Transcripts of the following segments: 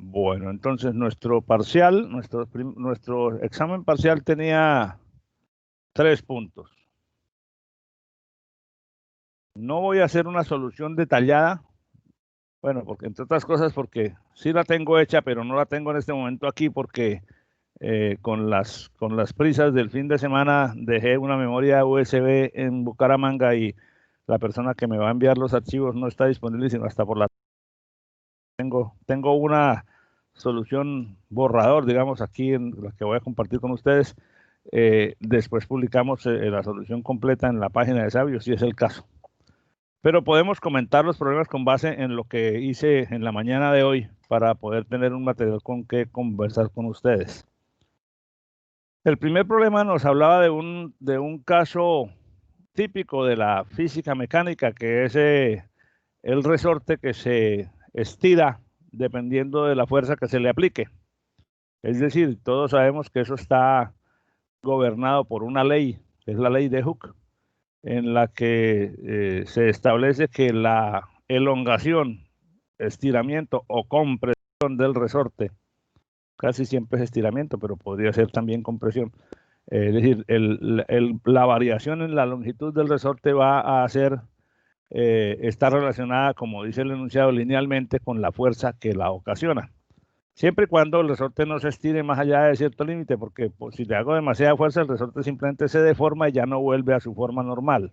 Bueno, entonces nuestro parcial, nuestro examen parcial tenía 3 puntos. No voy a hacer una solución detallada, bueno, porque entre otras cosas porque sí la tengo hecha, pero no la tengo en este momento aquí porque con las prisas del fin de semana dejé una memoria USB en Bucaramanga y la persona que me va a enviar los archivos no está disponible sino hasta por la tengo una solución borrador, digamos, aquí en la que voy a compartir con ustedes. Después publicamos la solución completa en la página de Sabio, si es el caso. Pero podemos comentar los problemas con base en lo que hice en la mañana de hoy para poder tener un material con que conversar con ustedes. El primer problema nos hablaba de un caso típico de la física mecánica, que es el resorte que se estira dependiendo de la fuerza que se le aplique. Es decir, todos sabemos que eso está gobernado por una ley, que es la ley de Hooke, en la que se establece que la elongación, estiramiento o compresión del resorte, casi siempre es estiramiento, pero podría ser también compresión, es decir, la variación en la longitud del resorte va a está relacionada, como dice el enunciado, linealmente con la fuerza que la ocasiona. Siempre y cuando el resorte no se estire más allá de cierto límite, porque pues, si le hago demasiada fuerza, el resorte simplemente se deforma y ya no vuelve a su forma normal.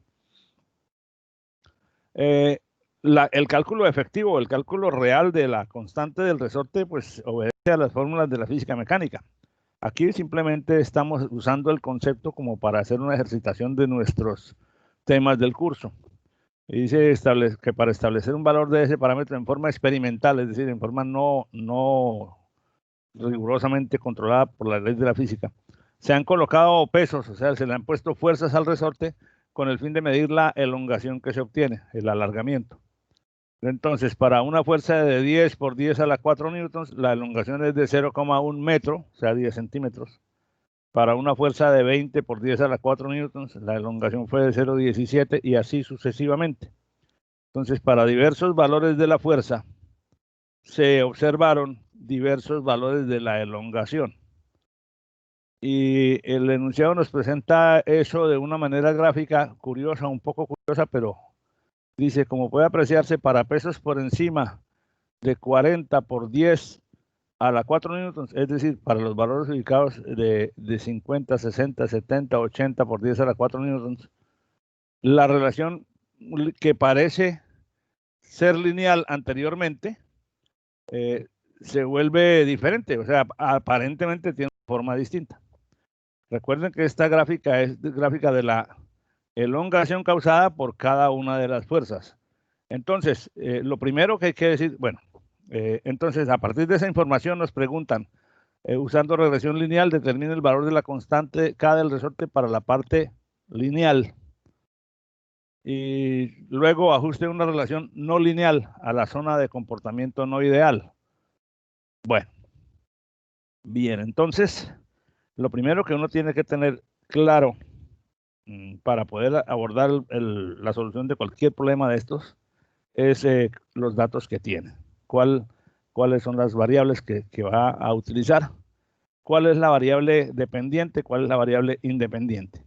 El cálculo efectivo, el cálculo real de la constante del resorte, pues obedece a las fórmulas de la física mecánica. Aquí simplemente estamos usando el concepto como para hacer una ejercitación de nuestros temas del curso. Y dice que para establecer un valor de ese parámetro en forma experimental, es decir, en forma no rigurosamente controlada por la ley de la física, se han colocado pesos, o sea, se le han puesto fuerzas al resorte con el fin de medir la elongación que se obtiene, el alargamiento. Entonces, para una fuerza de 10 por 10 a la 4 newtons, la elongación es de 0,1 metro, o sea, 10 centímetros. Para una fuerza de 20 por 10 a la 4 newtons, la elongación fue de 0,17 y así sucesivamente. Entonces, para diversos valores de la fuerza, se observaron diversos valores de la elongación. Y el enunciado nos presenta eso de una manera gráfica curiosa, un poco curiosa, pero dice, como puede apreciarse, para pesos por encima de 40 por 10 a la 4 newtons, es decir, para los valores ubicados de 50, 60, 70, 80 por 10 a la 4 newtons, la relación que parece ser lineal anteriormente se vuelve diferente, o sea, aparentemente tiene una forma distinta. Recuerden que esta gráfica es gráfica de la elongación causada por cada una de las fuerzas. Entonces, lo primero que hay que decir, bueno, entonces a partir de esa información nos preguntan, usando regresión lineal, determina el valor de la constante K del resorte para la parte lineal. Y luego ajuste una relación no lineal a la zona de comportamiento no ideal. Bueno, bien, entonces, lo primero que uno tiene que tener claro para poder abordar la solución de cualquier problema de estos es los datos que tiene. ¿Cuáles son las variables que va a utilizar? ¿Cuál es la variable dependiente? ¿Cuál es la variable independiente?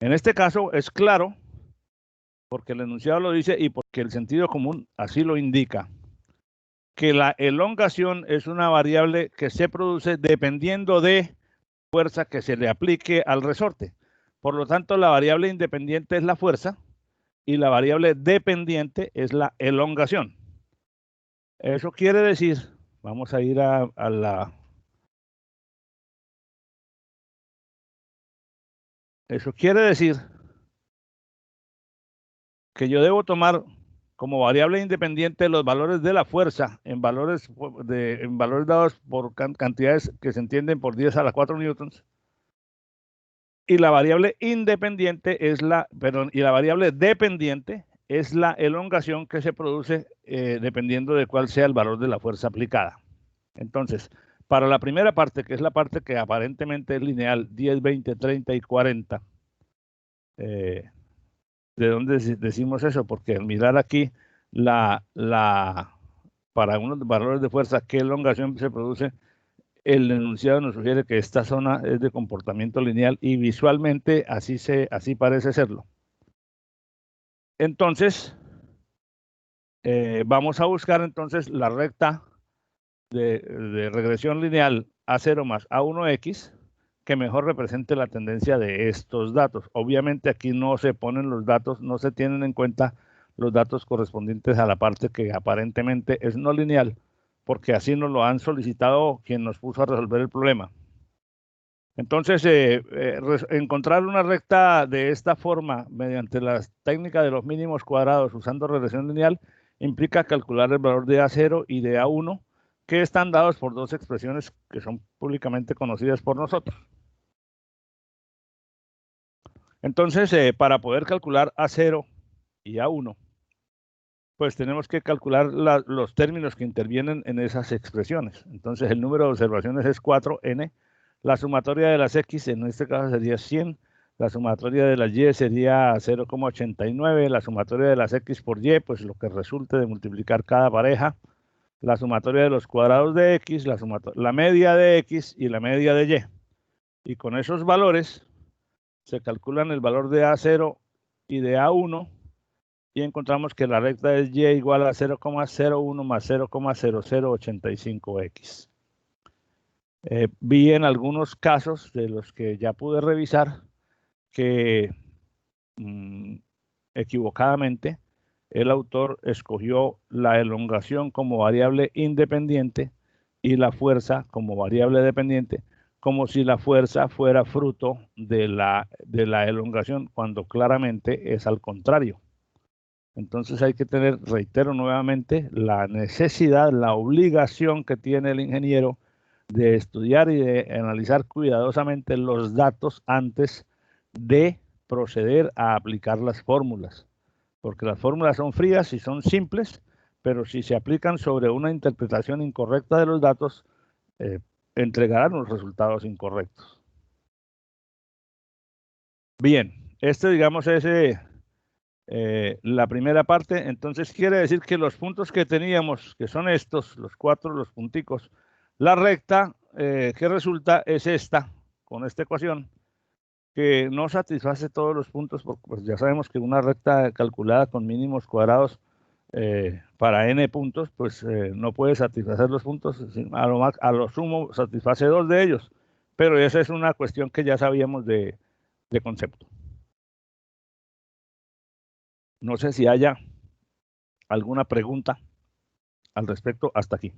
En este caso es claro, porque el enunciado lo dice y porque el sentido común así lo indica, que la elongación es una variable que se produce dependiendo de fuerza que se le aplique al resorte. Por lo tanto, la variable independiente es la fuerza y la variable dependiente es la elongación. Eso quiere decir, vamos a ir a la... Eso quiere decir que yo debo tomar como variable independiente los valores de la fuerza en valores dados por cantidades que se entienden por 10 a la 4 newtons. Y la variable independiente es y la variable dependiente es la elongación que se produce dependiendo de cuál sea el valor de la fuerza aplicada. Entonces, para la primera parte, que es la parte que aparentemente es lineal, 10, 20, 30 y 40, ¿de dónde decimos eso? Porque al mirar aquí para unos valores de fuerza, qué elongación se produce, el enunciado nos sugiere que esta zona es de comportamiento lineal y visualmente así parece serlo. Entonces, vamos a buscar entonces la recta de regresión lineal A0 más A1X que mejor represente la tendencia de estos datos. Obviamente aquí no se ponen los datos, no se tienen en cuenta los datos correspondientes a la parte que aparentemente es no lineal, porque así nos lo han solicitado quien nos puso a resolver el problema. Entonces, encontrar una recta de esta forma mediante la técnica de los mínimos cuadrados usando regresión lineal implica calcular el valor de A0 y de A1 que están dados por dos expresiones que son públicamente conocidas por nosotros. Entonces, para poder calcular A0 y A1, pues tenemos que calcular los términos que intervienen en esas expresiones. Entonces, el número de observaciones es 4n, la sumatoria de las x en este caso sería 100, la sumatoria de las y sería 0,89, la sumatoria de las x por y, pues lo que resulte de multiplicar cada pareja, la sumatoria de los cuadrados de x, la media de x y la media de y. Y con esos valores se calculan el valor de A0 y de A1 y encontramos que la recta es y igual a 0,01 más 0,0085x. Vi en algunos casos de los que ya pude revisar que equivocadamente el autor escogió la elongación como variable independiente y la fuerza como variable dependiente, como si la fuerza fuera fruto de la elongación, cuando claramente es al contrario. Entonces hay que tener, reitero nuevamente, la necesidad, la obligación que tiene el ingeniero de estudiar y de analizar cuidadosamente los datos antes de proceder a aplicar las fórmulas, porque las fórmulas son frías y son simples, pero si se aplican sobre una interpretación incorrecta de los datos, entregarán los resultados incorrectos. Bien, digamos es la primera parte. Entonces quiere decir que los puntos que teníamos, que son estos, los cuatro, los punticos, la recta que resulta es esta, con esta ecuación, que no satisface todos los puntos, porque pues ya sabemos que una recta calculada con mínimos cuadrados para n puntos, pues no puede satisfacer los puntos, a lo sumo satisface dos de ellos, pero esa es una cuestión que ya sabíamos de concepto. No sé si haya alguna pregunta al respecto hasta aquí.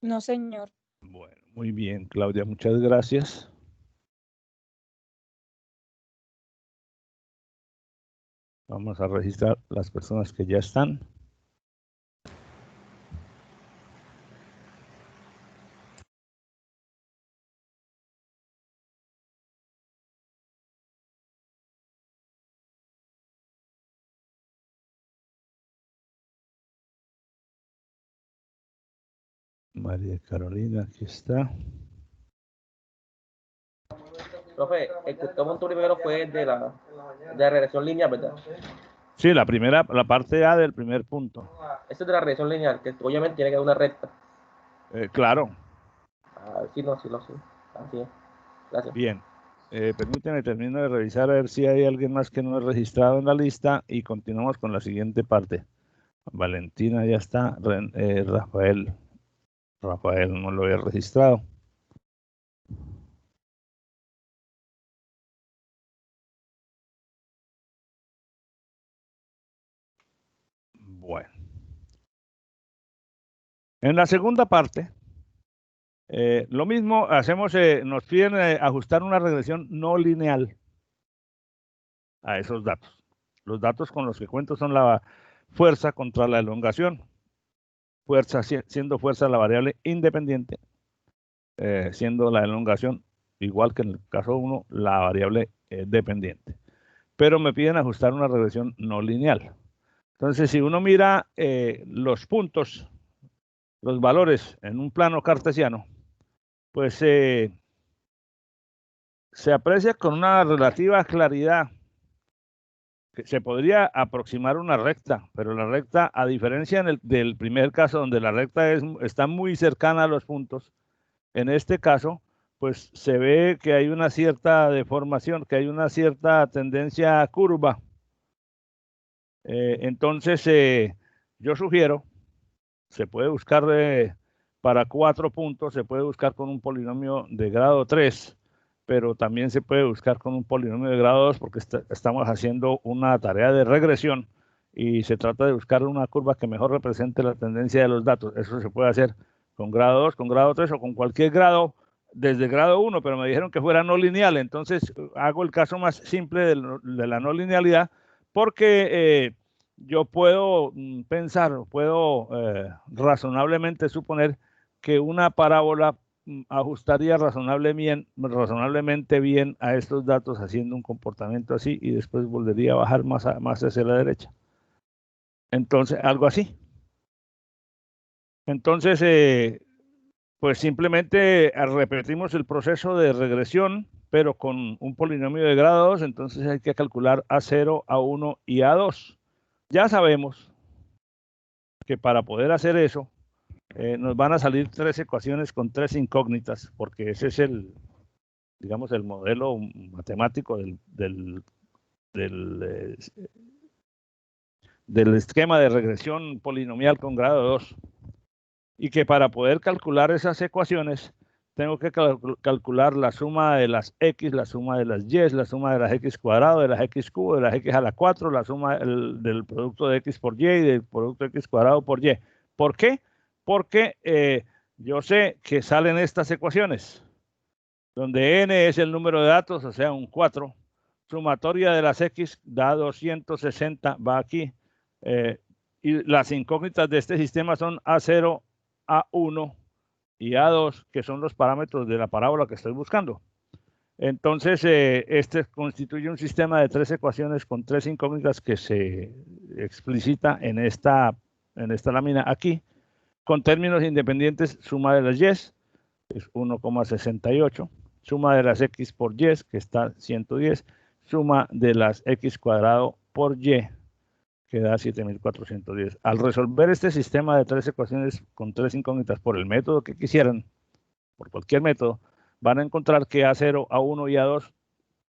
No, señor. Bueno, muy bien, Claudia, muchas gracias. Vamos a registrar las personas que ya están. María Carolina, aquí está. Profe, el que usted montó primero fue de la regresión lineal, ¿verdad? Sí, la parte A del primer punto. Ese es de la regresión lineal, que obviamente tiene que dar una recta. Claro. Sí, no, sí lo sé. Así es. Gracias. Bien. Permíteme, termino de revisar a ver si hay alguien más que no es registrado en la lista y continuamos con la siguiente parte. Valentina ya está. Rafael no lo había registrado. Bueno. En la segunda parte, lo mismo hacemos, nos piden ajustar una regresión no lineal a esos datos. Los datos con los que cuento son la fuerza contra la elongación. Fuerza siendo fuerza la variable independiente, siendo la elongación, igual que en el caso 1, la variable dependiente. Pero me piden ajustar una regresión no lineal. Entonces, si uno mira los puntos los valores en un plano cartesiano, pues se aprecia con una relativa claridad que se podría aproximar una recta, pero la recta, a diferencia del primer caso donde la recta está muy cercana a los puntos, en este caso, pues se ve que hay una cierta deformación, que hay una cierta tendencia curva. Entonces, yo sugiero, se puede buscar para 4 puntos, se puede buscar con un polinomio de grado 3, pero también se puede buscar con un polinomio de grado 2 porque estamos haciendo una tarea de regresión y se trata de buscar una curva que mejor represente la tendencia de los datos. Eso se puede hacer con grado 2, con grado 3 o con cualquier grado desde grado 1, pero me dijeron que fuera no lineal, entonces hago el caso más simple de la no linealidad porque yo puedo pensar, puedo razonablemente suponer que una parábola ajustaría razonablemente bien a estos datos haciendo un comportamiento así y después volvería a bajar más hacia la derecha. Entonces, algo así. Entonces, pues simplemente repetimos el proceso de regresión, pero con un polinomio de grado 2, entonces hay que calcular A0, A1 y A2. Ya sabemos que para poder hacer eso, nos van a salir 3 ecuaciones con 3 incógnitas, porque ese es digamos, el modelo matemático del esquema de regresión polinomial con grado 2. Y que para poder calcular esas ecuaciones, tengo que calcular la suma de las x, la suma de las y, la suma de las x cuadrado, de las x cubo, de las x a la 4, la suma del producto de x por y y del producto de x cuadrado por y. ¿Por qué? Porque yo sé que salen estas ecuaciones, donde n es el número de datos, o sea, un 4, sumatoria de las x da 260, va aquí, y las incógnitas de este sistema son A0, A1 y A2, que son los parámetros de la parábola que estoy buscando. Entonces, este constituye un sistema de 3 ecuaciones con 3 incógnitas que se explicita en esta lámina aquí, con términos independientes, suma de las y, es 1,68, suma de las x por y, que está 110, suma de las x cuadrado por y, que da 7410. Al resolver este sistema de 3 ecuaciones con 3 incógnitas por el método que quisieran, por cualquier método, van a encontrar que A0, A1 y A2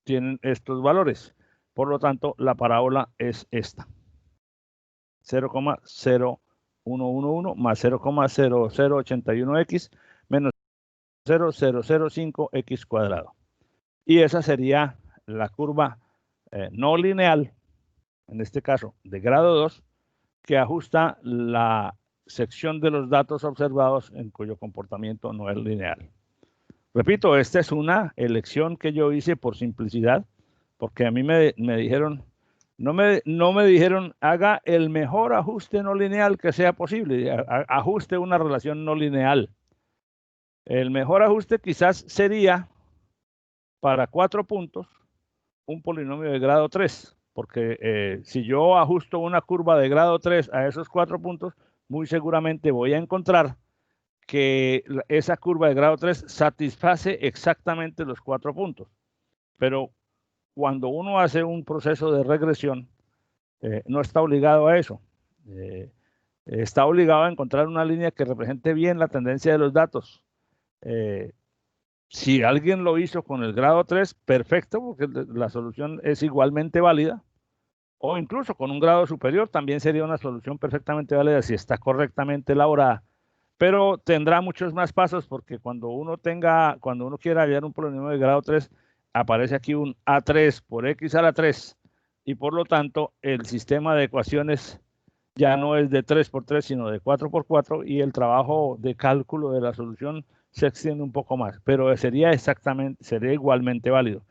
tienen estos valores. Por lo tanto, la parábola es esta. 0,0111 más 0,0081x menos 0,005x cuadrado. Y esa sería la curva no lineal, en este caso de grado 2, que ajusta la sección de los datos observados en cuyo comportamiento no es lineal. Repito, esta es una elección que yo hice por simplicidad, porque a mí me dijeron, no me dijeron haga el mejor ajuste no lineal que sea posible, ajuste una relación no lineal. El mejor ajuste quizás sería para 4 puntos un polinomio de grado 3, porque si yo ajusto una curva de grado 3 a esos 4 puntos, muy seguramente voy a encontrar que esa curva de grado 3 satisface exactamente los 4 puntos. Pero cuando uno hace un proceso de regresión, no está obligado a eso. Está obligado a encontrar una línea que represente bien la tendencia de los datos. Si alguien lo hizo con el grado 3, perfecto, porque la solución es igualmente válida. O incluso con un grado superior también sería una solución perfectamente válida si está correctamente elaborada. Pero tendrá muchos más pasos porque cuando uno quiera hallar un polinomio de grado 3, aparece aquí un A3 por X a la 3 y por lo tanto el sistema de ecuaciones ya no es de 3 por 3, sino de 4 por 4 y el trabajo de cálculo de la solución se extiende un poco más, pero sería igualmente válido.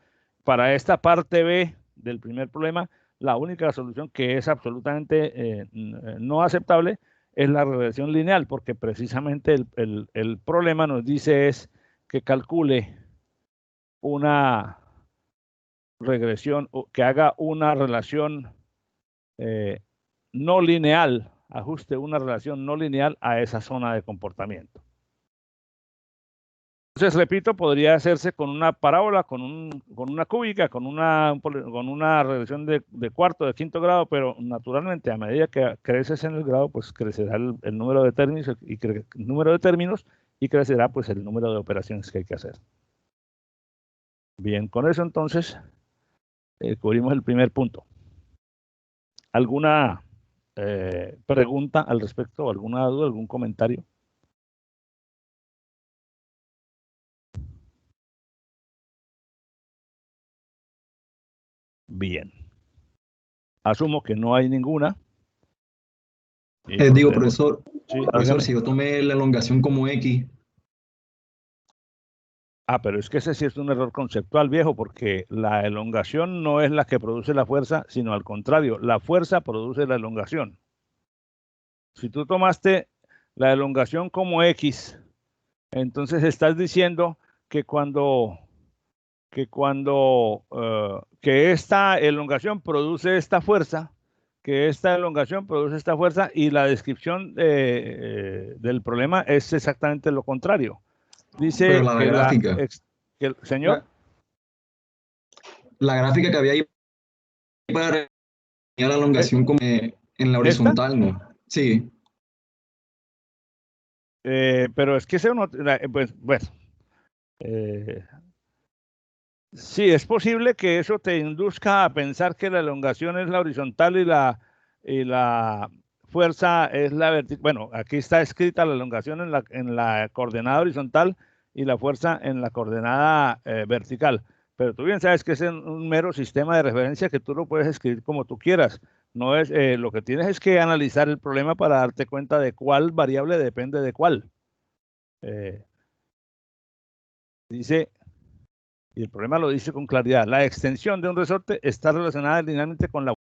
Para esta parte B del primer problema, la única solución que es absolutamente no aceptable es la regresión lineal, porque precisamente el problema nos dice es que calcule una regresión o que haga una relación no lineal ajuste una relación no lineal a esa zona de comportamiento. Entonces, repito, podría hacerse con una parábola, con una cúbica, con una regresión de cuarto, de quinto grado, pero naturalmente a medida que creces en el grado, pues crecerá el número de términos y crecerá pues el número de operaciones que hay que hacer. Bien, con eso entonces cubrimos el primer punto. ¿Alguna pregunta al respecto? ¿Alguna duda? ¿Algún comentario? Bien. Asumo que no hay ninguna. Digo, profesor, sí, profesor, si yo tomé la elongación como X. Pero es que ese sí es un error conceptual, viejo, porque la elongación no es la que produce la fuerza, sino al contrario, la fuerza produce la elongación. Si tú tomaste la elongación como X, entonces estás diciendo que que esta elongación produce esta fuerza, y la descripción del problema es exactamente lo contrario. Dice pero la que gráfica. Señor. La gráfica que había ahí para la elongación como en la horizontal, ¿no? Sí. Pero es que sí, es posible que eso te induzca a pensar que la elongación es la horizontal y la fuerza es la vertical. Bueno, aquí está escrita la elongación en la coordenada horizontal y la fuerza en la coordenada vertical. Pero tú bien sabes que es un mero sistema de referencia que tú lo puedes escribir como tú quieras. No es, lo que tienes es que analizar el problema para darte cuenta de cuál variable depende de cuál. Dice, y el problema lo dice con claridad, la extensión de un resorte está relacionada linealmente con la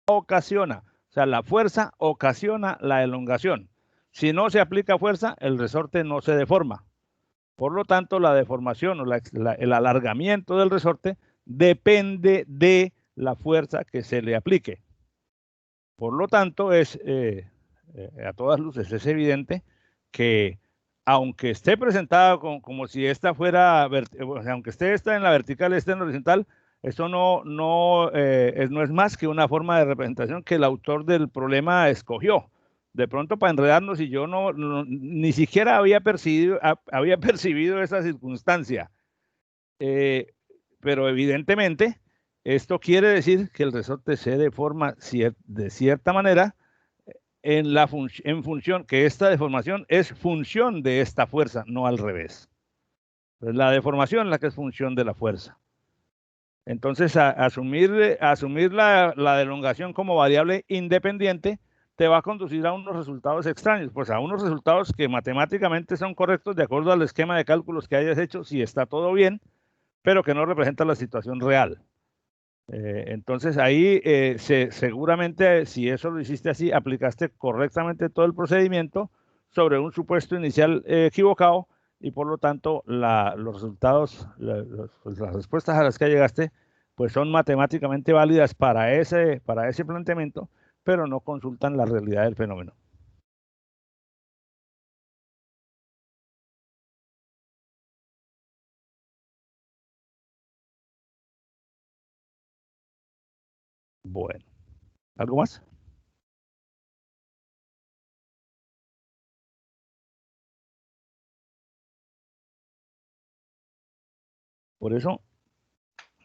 ocasiona, o sea, la fuerza ocasiona la elongación. Si no se aplica fuerza, el resorte no se deforma. Por lo tanto, la deformación o el alargamiento del resorte depende de la fuerza que se le aplique. Por lo tanto, a todas luces es evidente que aunque esté presentada como si esta fuera, aunque esta en la vertical, esta en la horizontal, esto no es más que una forma de representación que el autor del problema escogió. De pronto, para enredarnos, y yo ni siquiera había percibido esa circunstancia. Pero evidentemente, esto quiere decir que el resorte se deforma de cierta manera en función, que esta deformación es función de esta fuerza, no al revés. Pues la deformación es la que es función de la fuerza. Entonces, asumir la elongación como variable independiente te va a conducir a unos resultados extraños, pues a unos resultados que matemáticamente son correctos de acuerdo al esquema de cálculos que hayas hecho, si está todo bien, pero que no representa la situación real. Entonces ahí seguramente, si eso lo hiciste así, aplicaste correctamente todo el procedimiento sobre un supuesto inicial equivocado, y por lo tanto los resultados, pues, las respuestas a las que llegaste, pues son matemáticamente válidas para ese planteamiento, pero no consultan la realidad del fenómeno. Bueno, ¿algo más? Por eso,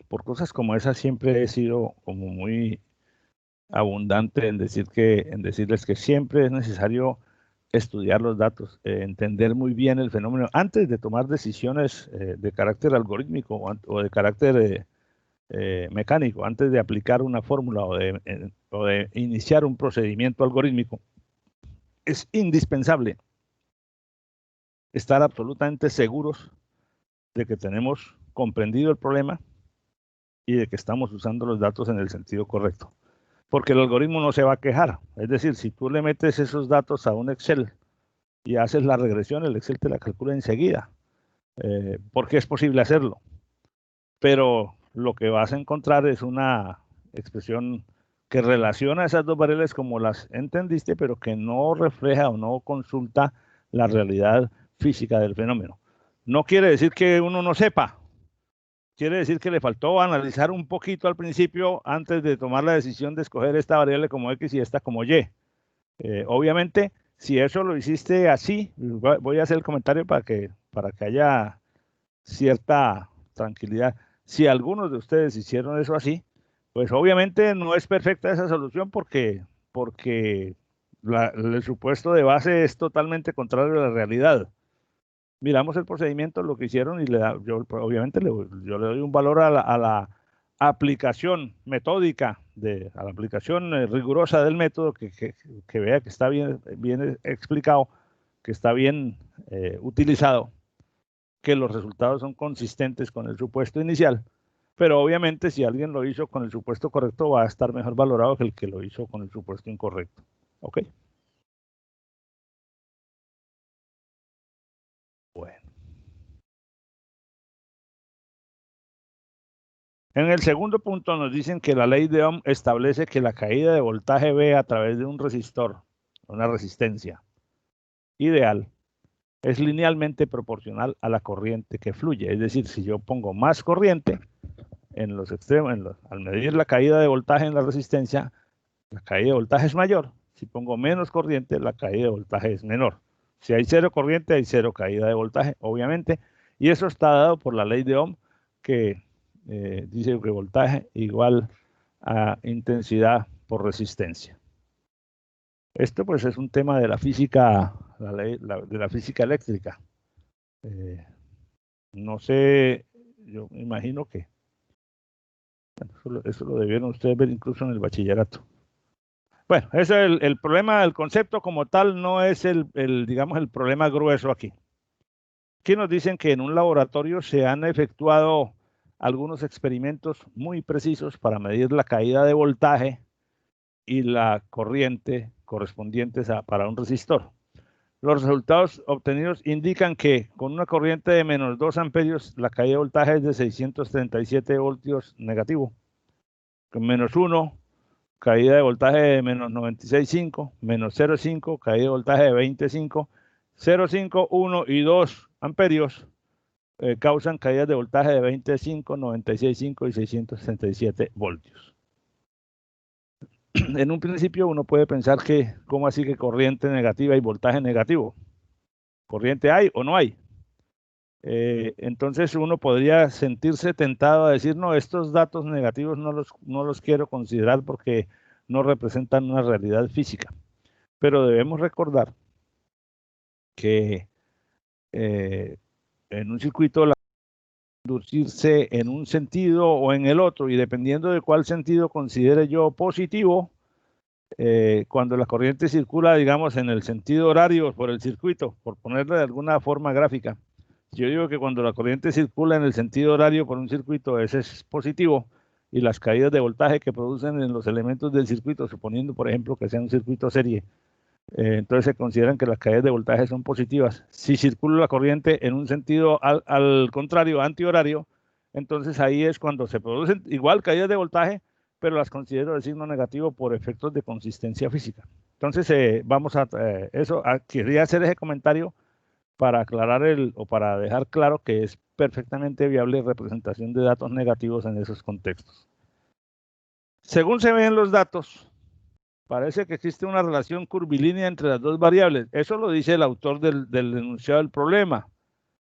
por cosas como esas, siempre he sido como muy abundante en decirles que siempre es necesario estudiar los datos, entender muy bien el fenómeno antes de tomar decisiones de carácter algorítmico o de carácter mecánico, antes de aplicar una fórmula o de iniciar un procedimiento algorítmico. Es indispensable estar absolutamente seguros de que tenemos comprendido el problema y de que estamos usando los datos en el sentido correcto. Porque el algoritmo no se va a quejar. Es decir, si tú le metes esos datos a un Excel y haces la regresión, el Excel te la calcula enseguida, porque es posible hacerlo. Pero lo que vas a encontrar es una expresión que relaciona esas dos variables como las entendiste, pero que no refleja o no consulta la realidad física del fenómeno. No quiere decir que uno no sepa, quiere decir que le faltó analizar un poquito al principio antes de tomar la decisión de escoger esta variable como X y esta como Y. Obviamente, si eso lo hiciste así, voy a hacer el comentario para que haya cierta tranquilidad. Si algunos de ustedes hicieron eso así, pues obviamente no es perfecta esa solución porque el supuesto de base es totalmente contrario a la realidad. Miramos el procedimiento, lo que hicieron y yo obviamente yo le doy un valor a la aplicación metódica, a la aplicación rigurosa del método, que vea que está bien explicado, que está bien utilizado, que los resultados son consistentes con el supuesto inicial, pero obviamente si alguien lo hizo con el supuesto correcto va a estar mejor valorado que el que lo hizo con el supuesto incorrecto. ¿Ok? Bueno. En el segundo punto nos dicen que la ley de Ohm establece que la caída de voltaje V a través de un resistor, una resistencia ideal, es linealmente proporcional a la corriente que fluye. Es decir, si yo pongo más corriente en los extremos, al medir la caída de voltaje en la resistencia, la caída de voltaje es mayor. Si pongo menos corriente, la caída de voltaje es menor. Si hay cero corriente, hay cero caída de voltaje, obviamente. Y eso está dado por la ley de Ohm, que dice que voltaje igual a intensidad por resistencia. Esto pues es un tema de la física, de la física eléctrica. No sé, yo me imagino que eso lo debieron ustedes ver incluso en el bachillerato. Bueno, ese es el problema del concepto como tal, no es digamos, el problema grueso aquí. Aquí nos dicen que en un laboratorio se han efectuado algunos experimentos muy precisos para medir la caída de voltaje y la corriente correspondientes para un resistor. Los resultados obtenidos indican que con una corriente de menos 2 amperios, la caída de voltaje es de 637 voltios negativo. Con menos 1, caída de voltaje de menos 96,5, menos 0,5, caída de voltaje de 25, 0,5, 1 y 2 amperios causan caídas de voltaje de 25, 96,5 y 667 voltios. En un principio uno puede pensar que, ¿cómo así que corriente negativa y voltaje negativo? ¿Corriente hay o no hay? Entonces uno podría sentirse tentado a decir, no, estos datos negativos no los quiero considerar porque no representan una realidad física. Pero debemos recordar que en un circuito la conducirse en un sentido o en el otro, y dependiendo de cuál sentido considere yo positivo, cuando la corriente circula, digamos, en el sentido horario por el circuito, por ponerle de alguna forma gráfica, yo digo que cuando la corriente circula en el sentido horario por un circuito, ese es positivo, y las caídas de voltaje que producen en los elementos del circuito, suponiendo, por ejemplo, que sea un circuito serie, entonces se consideran que las caídas de voltaje son positivas. Si circula la corriente en un sentido al contrario, antihorario, entonces ahí es cuando se producen igual caídas de voltaje, pero las considero de signo negativo por efectos de consistencia física. Entonces vamos a eso, quería hacer ese comentario para aclarar o para dejar claro que es perfectamente viable representación de datos negativos en esos contextos. Según se ven los datos, parece que existe una relación curvilínea entre las dos variables. Eso lo dice el autor del enunciado del problema.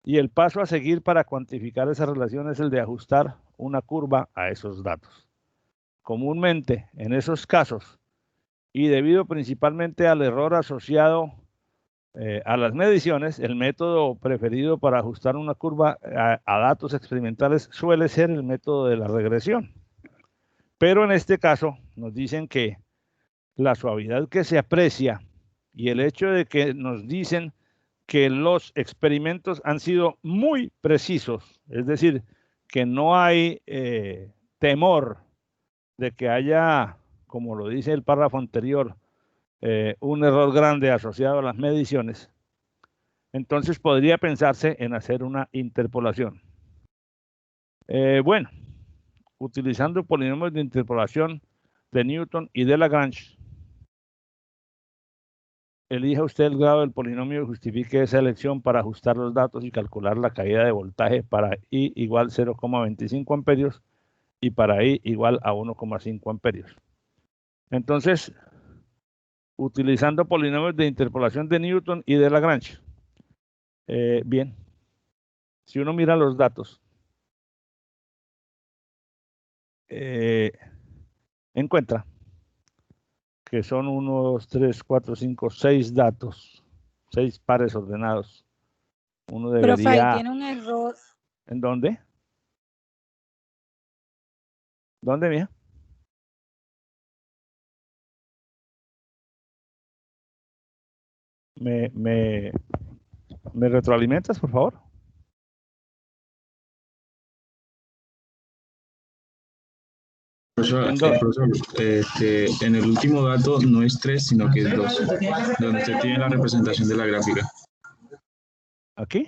Y el paso a seguir para cuantificar esa relación es el de ajustar una curva a esos datos. Comúnmente, en esos casos, y debido principalmente al error asociado a las mediciones, el método preferido para ajustar una curva a datos experimentales suele ser el método de la regresión. Pero en este caso nos dicen que la suavidad que se aprecia y el hecho de que nos dicen que los experimentos han sido muy precisos, es decir, que no hay temor de que haya, como lo dice el párrafo anterior, un error grande asociado a las mediciones, entonces podría pensarse en hacer una interpolación. Bueno, utilizando polinomios de interpolación, de Newton y de Lagrange. Elija usted el grado del polinomio y justifique esa elección para ajustar los datos y calcular la caída de voltaje para I igual 0,25 amperios y para I igual a 1,5 amperios. Entonces, utilizando polinomios de interpolación de Newton y de Lagrange. Bien, si uno mira los datos, encuentra que son 1, 2, 3, 4, 5, 6 datos, 6 pares ordenados. Uno Profe, ahí debería... tiene un error. ¿En dónde? ¿Dónde, mía? ¿Me retroalimentas, por favor? Profesor, en el último dato no es 3, sino que es 2, donde usted tiene la representación de la gráfica. ¿Aquí?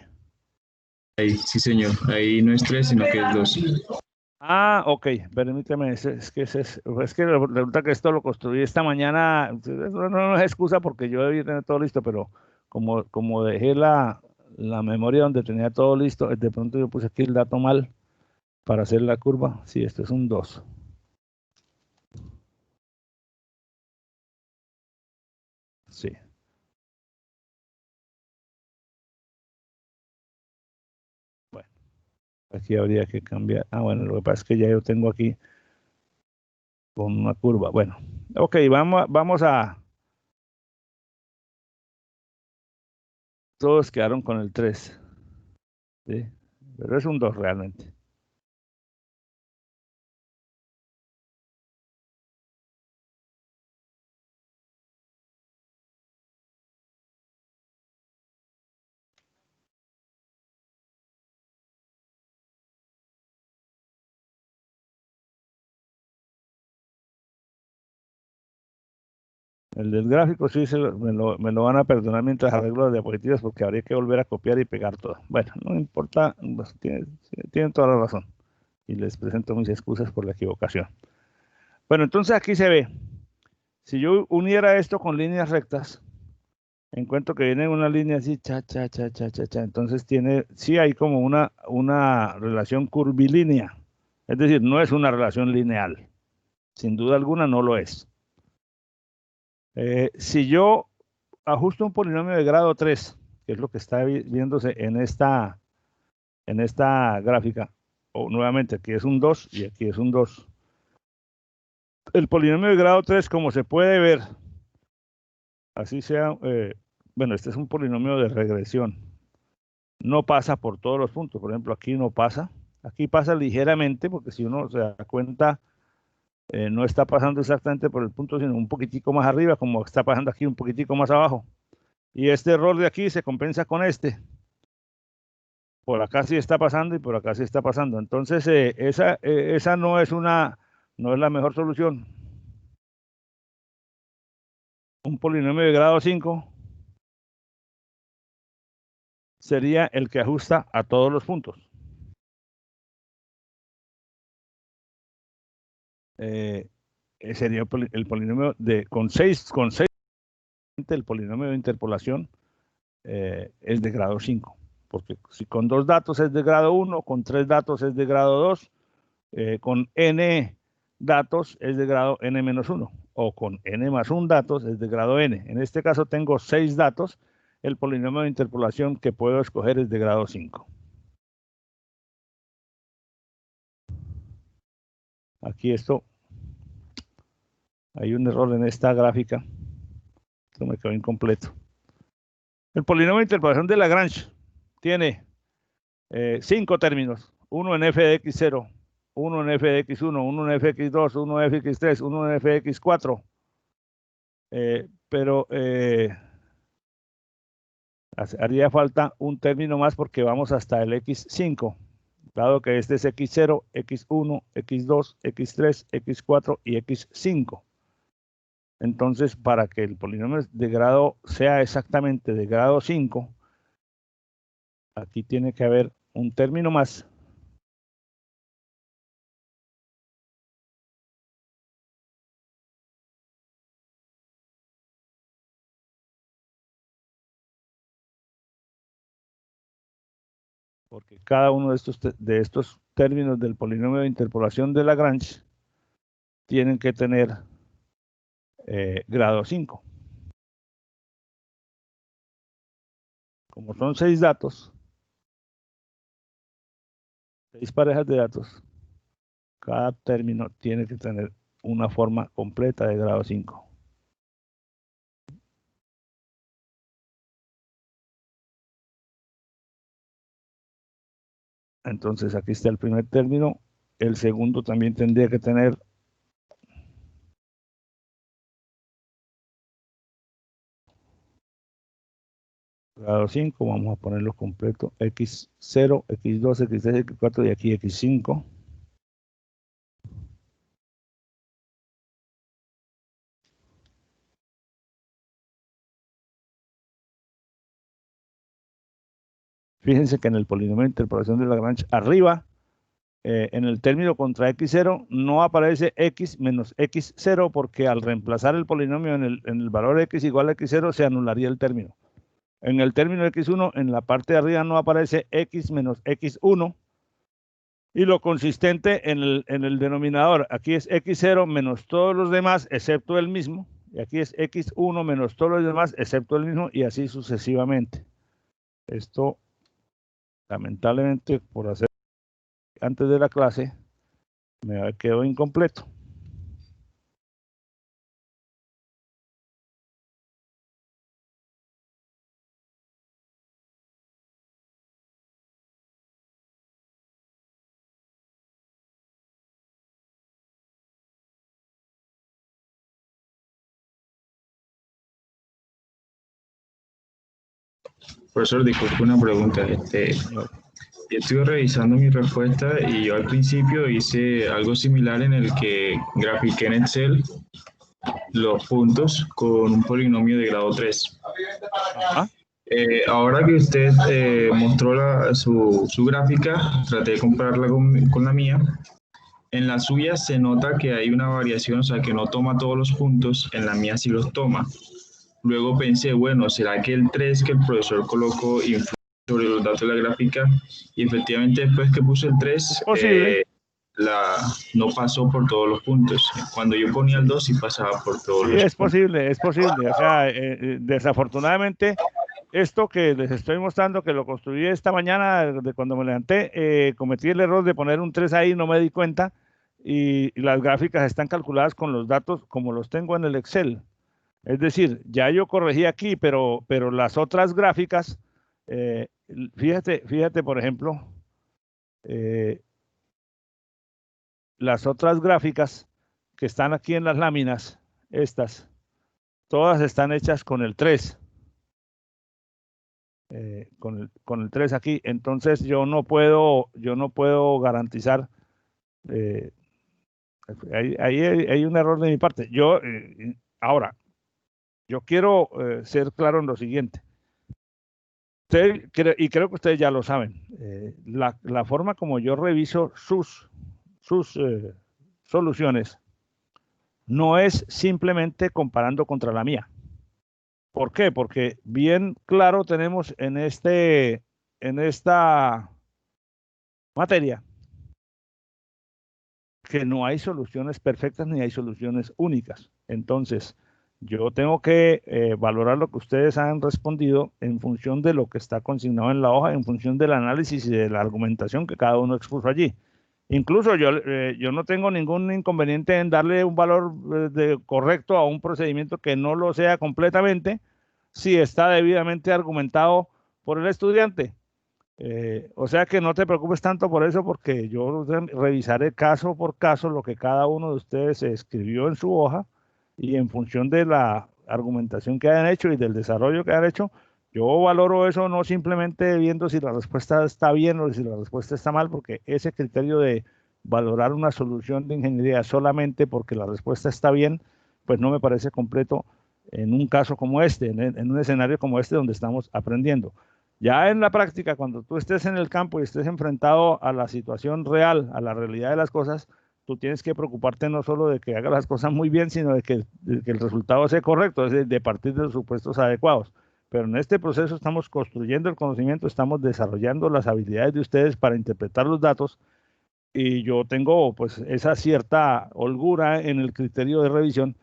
Ahí, sí señor, ahí no es 3, sino que es 2. Ah, ok, permíteme, es que resulta que esto lo construí esta mañana, no es excusa porque yo debí tener todo listo, pero como dejé la memoria donde tenía todo listo, de pronto yo puse aquí el dato mal para hacer la curva. Sí, esto es un 2. Sí. Bueno, aquí habría que cambiar. Ah, bueno, lo que pasa es que ya yo tengo aquí con una curva. Bueno, ok, vamos a... Todos quedaron con el 3. ¿Sí? Pero es un 2 realmente. El del gráfico sí me lo van a perdonar mientras arreglo las diapositivas porque habría que volver a copiar y pegar todo. Bueno, no importa, pues, tienen toda la razón. Y les presento mis excusas por la equivocación. Bueno, entonces aquí se ve. Si yo uniera esto con líneas rectas, encuentro que viene una línea así, cha. Entonces sí hay como una relación curvilínea. Es decir, no es una relación lineal. Sin duda alguna no lo es. Si yo ajusto un polinomio de grado 3, que es lo que está viéndose en esta gráfica, o nuevamente aquí es un 2 y aquí es un 2. El polinomio de grado 3, como se puede ver, así sea, bueno, este es un polinomio de regresión, no pasa por todos los puntos. Por ejemplo, aquí no pasa, aquí pasa ligeramente, porque si uno se da cuenta, no está pasando exactamente por el punto, sino un poquitico más arriba, como está pasando aquí un poquitico más abajo. Y este error de aquí se compensa con este. Por acá sí está pasando y por acá sí está pasando. Entonces, esa no es la mejor solución. Un polinomio de grado 5 sería el que ajusta a todos los puntos. Sería el polinomio con 6, el polinomio de interpolación es de grado 5. Porque si con 2 datos es de grado 1, con 3 datos es de grado 2, con n datos es de grado n-1, o con n más 1 datos es de grado n. En este caso tengo 6 datos, el polinomio de interpolación que puedo escoger es de grado 5. Aquí hay un error en esta gráfica, esto me quedó incompleto. El polinomio de interpolación de Lagrange tiene 5 términos, uno en f de x0, uno en f de x1, uno en f de x2, uno en f de x3, uno en f de x4, pero haría falta un término más porque vamos hasta el x5, dado que este es x0, x1, x2, x3, x4 y x5. Entonces, para que el polinomio de grado sea exactamente de grado 5, aquí tiene que haber un término más porque cada uno de estos términos del polinomio de interpolación de Lagrange tienen que tener grado 5. Como son 6 datos, 6 parejas de datos, cada término tiene que tener una forma completa de grado 5. Entonces aquí está el primer término, el segundo también tendría que tener grado 5, vamos a ponerlo completo, x0, x2, x3, x4 y aquí x5. Fíjense que en el polinomio de interpolación de Lagrange, arriba, en el término contra x0, no aparece x menos x0, porque al reemplazar el polinomio en el valor x igual a x0, se anularía el término. En el término x1, en la parte de arriba no aparece x menos x1, y lo consistente en el denominador, aquí es x0 menos todos los demás, excepto el mismo, y aquí es x1 menos todos los demás, excepto el mismo, y así sucesivamente. Esto, lamentablemente, por hacer antes de la clase, me quedó incompleto. Profesor, disculpe una pregunta. Yo estuve revisando mi respuesta y yo al principio hice algo similar en el que grafiqué en Excel los puntos con un polinomio de grado 3. Ajá. Ahora que usted mostró su gráfica, traté de compararla con la mía. En la suya se nota que hay una variación, o sea, que no toma todos los puntos, en la mía sí los toma. Luego pensé, bueno, ¿será que el 3 que el profesor colocó influye sobre los datos de la gráfica? Y efectivamente después que puse el 3, no pasó por todos los puntos. Cuando yo ponía el 2 sí pasaba por todos los puntos. Es posible. O sea, desafortunadamente, esto que les estoy mostrando, que lo construí esta mañana, de cuando me levanté, cometí el error de poner un 3 ahí, no me di cuenta, y las gráficas están calculadas con los datos como los tengo en el Excel. Es decir, ya yo corregí aquí, pero las otras gráficas, fíjate, por ejemplo, las otras gráficas que están aquí en las láminas, estas, todas están hechas con el 3. Con el 3 aquí, entonces yo no puedo garantizar, ahí hay un error de mi parte. Ahora, yo quiero ser claro en lo siguiente. Y creo que ustedes ya lo saben. La forma como yo reviso sus soluciones no es simplemente comparando contra la mía. ¿Por qué? Porque bien claro tenemos en esta materia que no hay soluciones perfectas ni hay soluciones únicas. Entonces, yo tengo que valorar lo que ustedes han respondido en función de lo que está consignado en la hoja, en función del análisis y de la argumentación que cada uno expuso allí. Incluso yo no tengo ningún inconveniente en darle un valor correcto a un procedimiento que no lo sea completamente, si está debidamente argumentado por el estudiante. O sea que no te preocupes tanto por eso, porque yo revisaré caso por caso lo que cada uno de ustedes escribió en su hoja, y en función de la argumentación que hayan hecho y del desarrollo que hayan hecho, yo valoro eso no simplemente viendo si la respuesta está bien o si la respuesta está mal, porque ese criterio de valorar una solución de ingeniería solamente porque la respuesta está bien, pues no me parece completo en un caso como este, en un escenario como este donde estamos aprendiendo. Ya en la práctica, cuando tú estés en el campo y estés enfrentado a la situación real, a la realidad de las cosas, tú tienes que preocuparte no solo de que haga las cosas muy bien, sino de que el resultado sea correcto, es decir, de partir de los supuestos adecuados. pero en este proceso estamos construyendo el conocimiento, estamos desarrollando las habilidades de ustedes para interpretar los datos, y yo tengo pues esa cierta holgura en el criterio de revisión,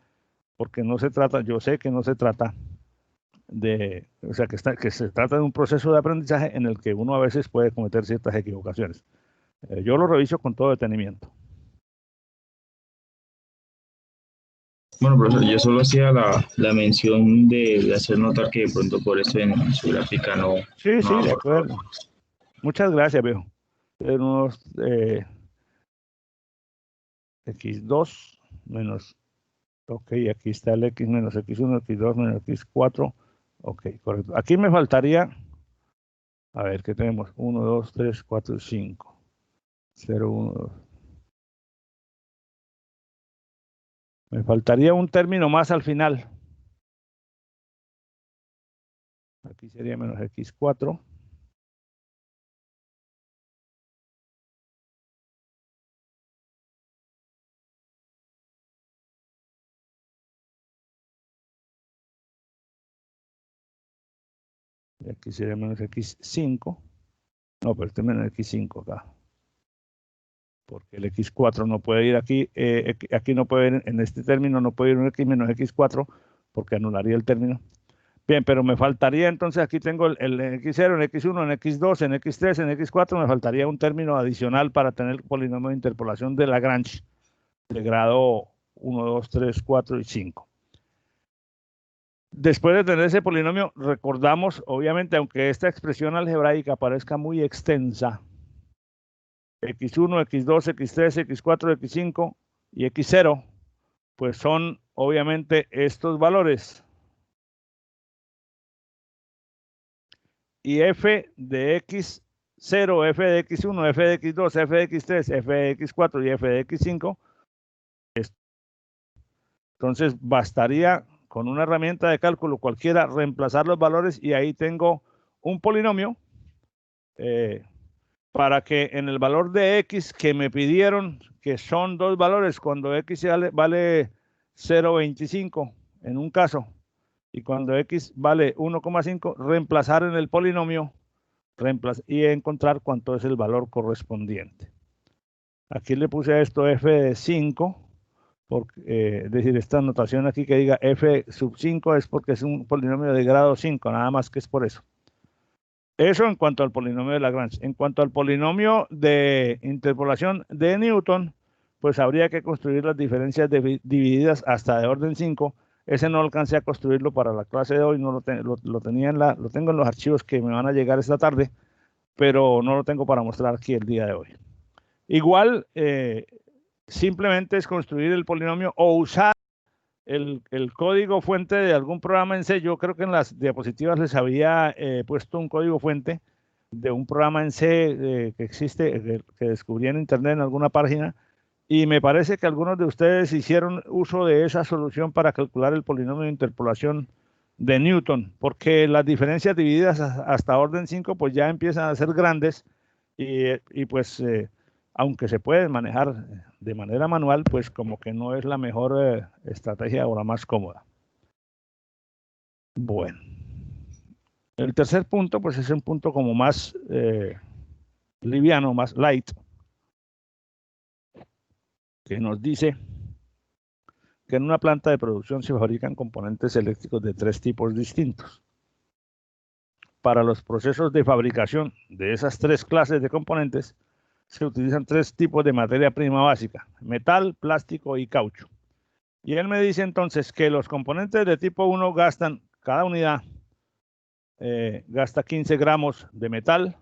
porque no se trata, yo sé que no se trata de, o sea, que se trata de un proceso de aprendizaje en el que uno a veces puede cometer ciertas equivocaciones. Yo lo reviso con todo detenimiento. Bueno, profesor, yo solo hacía la mención de hacer notar que de pronto por eso en su gráfica no. Sí, sí, no de acuerdo. Muchas gracias, viejo. Tenemos x2 menos, ok, aquí está el x menos x1, x2 menos x4, ok, correcto. Aquí me faltaría, a ver, ¿qué tenemos? 1, 2, 3, 4, 5, 0, 1, 2. Me faltaría un término más al final. Aquí sería menos x4. Y aquí sería menos x5. No, pero este es menos x5 acá. Porque el x4 no puede ir aquí. Aquí no puede ir, en este término no puede ir un x menos x4 porque anularía el término. Bien, pero me faltaría entonces, aquí tengo el x0, en x1, en x2, en x3, en x4, me faltaría un término adicional para tener el polinomio de interpolación de Lagrange de grado 1, 2, 3, 4 y 5. Después de tener ese polinomio, recordamos, obviamente, aunque esta expresión algebraica parezca muy extensa, x1, x2, x3, x4, x5 y x0, pues son obviamente estos valores. Y f de x0, f de x1, f de x2, f de x3, f de x4 y f de x5. Entonces bastaría con una herramienta de cálculo cualquiera reemplazar los valores y ahí tengo un polinomio para que en el valor de x que me pidieron, que son dos valores, cuando x vale 0,25 en un caso y cuando x vale 1,5, reemplazar en el polinomio y encontrar cuánto es el valor correspondiente. Aquí le puse a esto f de 5, es decir, esta notación aquí que diga f sub 5 es porque es un polinomio de grado 5, nada más que es por eso. Eso en cuanto al polinomio de Lagrange. En cuanto al polinomio de interpolación de Newton, pues habría que construir las diferencias divididas hasta de orden 5. Ese no alcancé a construirlo para la clase de hoy, no lo tengo en los archivos que me van a llegar esta tarde, pero no lo tengo para mostrar aquí el día de hoy. Igual, simplemente es construir el polinomio o usar el código fuente de algún programa en C. Yo creo que en las diapositivas les había puesto un código fuente de un programa en C que existe, que descubrí en internet en alguna página, y me parece que algunos de ustedes hicieron uso de esa solución para calcular el polinomio de interpolación de Newton, porque las diferencias divididas hasta orden 5 pues ya empiezan a ser grandes y pues aunque se pueden manejar de manera manual, pues como que no es la mejor estrategia o la más cómoda. Bueno, el tercer punto pues es un punto como más liviano, más light, que nos dice que en una planta de producción se fabrican componentes eléctricos de 3 tipos distintos. Para los procesos de fabricación de esas 3 clases de componentes, se utilizan 3 tipos de materia prima básica: metal, plástico y caucho. Y él me dice entonces que los componentes de tipo 1 gastan, cada unidad gasta 15 gramos de metal,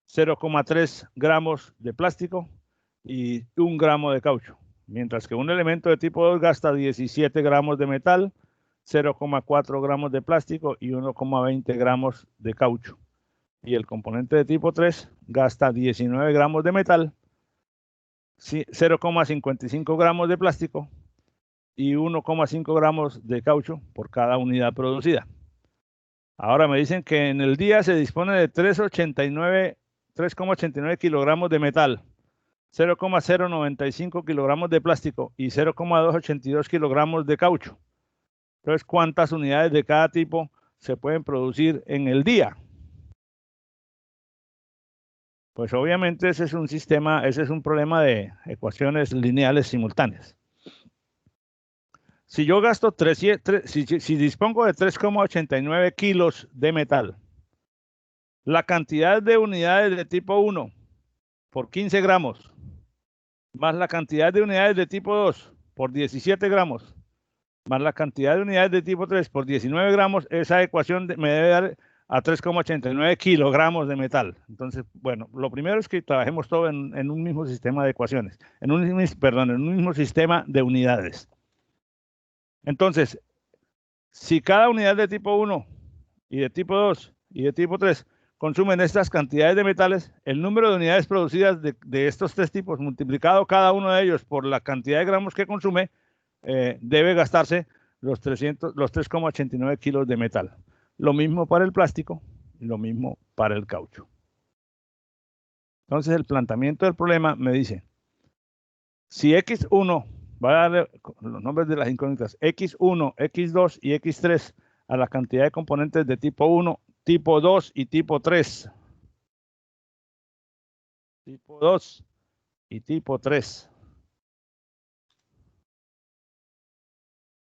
0,3 gramos de plástico y 1 gramo de caucho. Mientras que un elemento de tipo 2 gasta 17 gramos de metal, 0,4 gramos de plástico y 1,20 gramos de caucho. Y el componente de tipo 3 gasta 19 gramos de metal, 0,55 gramos de plástico y 1,5 gramos de caucho por cada unidad producida. Ahora me dicen que en el día se dispone de 3,89 kilogramos de metal, 0,095 kilogramos de plástico y 0,282 kilogramos de caucho. Entonces, ¿cuántas unidades de cada tipo se pueden producir en el día? Pues obviamente ese es un sistema, ese es un problema de ecuaciones lineales simultáneas. Si yo gasto si dispongo de 3,89 kilos de metal, la cantidad de unidades de tipo 1 por 15 gramos, más la cantidad de unidades de tipo 2 por 17 gramos, más la cantidad de unidades de tipo 3 por 19 gramos, esa ecuación me debe dar a 3,89 kilogramos de metal. Entonces, bueno, lo primero es que trabajemos todo en un mismo sistema de ecuaciones, en un mismo sistema de unidades. Entonces, si cada unidad de tipo 1 y de tipo 2 y de tipo 3 consumen estas cantidades de metales, el número de unidades producidas de estos tres tipos, multiplicado cada uno de ellos por la cantidad de gramos que consume, debe gastarse los 3,89 kilos de metal. Lo mismo para el plástico, lo mismo para el caucho. Entonces, el planteamiento del problema me dice, si X1, va a darle los nombres de las incógnitas, X1, X2 y X3 a la cantidad de componentes de tipo 1, tipo 2 y tipo 3. Tipo 2 y tipo 3.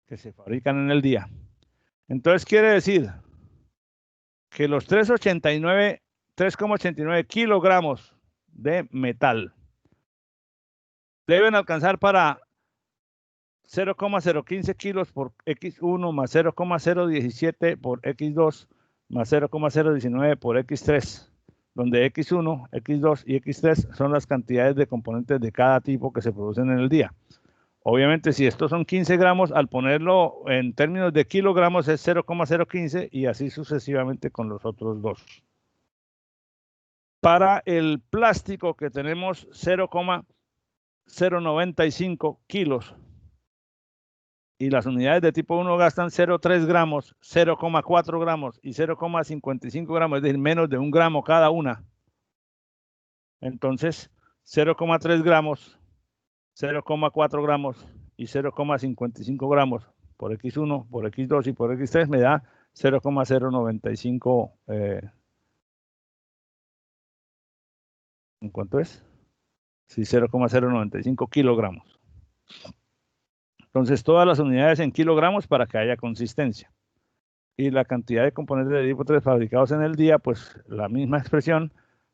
Que se fabrican en el día. Entonces quiere decir que los 3,89 kilogramos de metal deben alcanzar para 0,015 kilos por X1 más 0,017 por X2 más 0,019 por X3, donde X1, X2 y X3 son las cantidades de componentes de cada tipo que se producen en el día. Obviamente, si estos son 15 gramos, al ponerlo en términos de kilogramos es 0,015 y así sucesivamente con los otros dos. Para el plástico que tenemos 0,095 kilos y las unidades de tipo 1 gastan 0,3 gramos, 0,4 gramos y 0,55 gramos, es decir, menos de 1 gramo cada una. Entonces, 0,3 gramos, 0,4 gramos y 0,55 gramos por X1, por X2 y por X3 me da 0,095. ¿En cuánto es? Sí, 0,095 kilogramos. Entonces, todas las unidades en kilogramos para que haya consistencia. Y la cantidad de componentes de tipo 3 fabricados en el día, pues la misma expresión,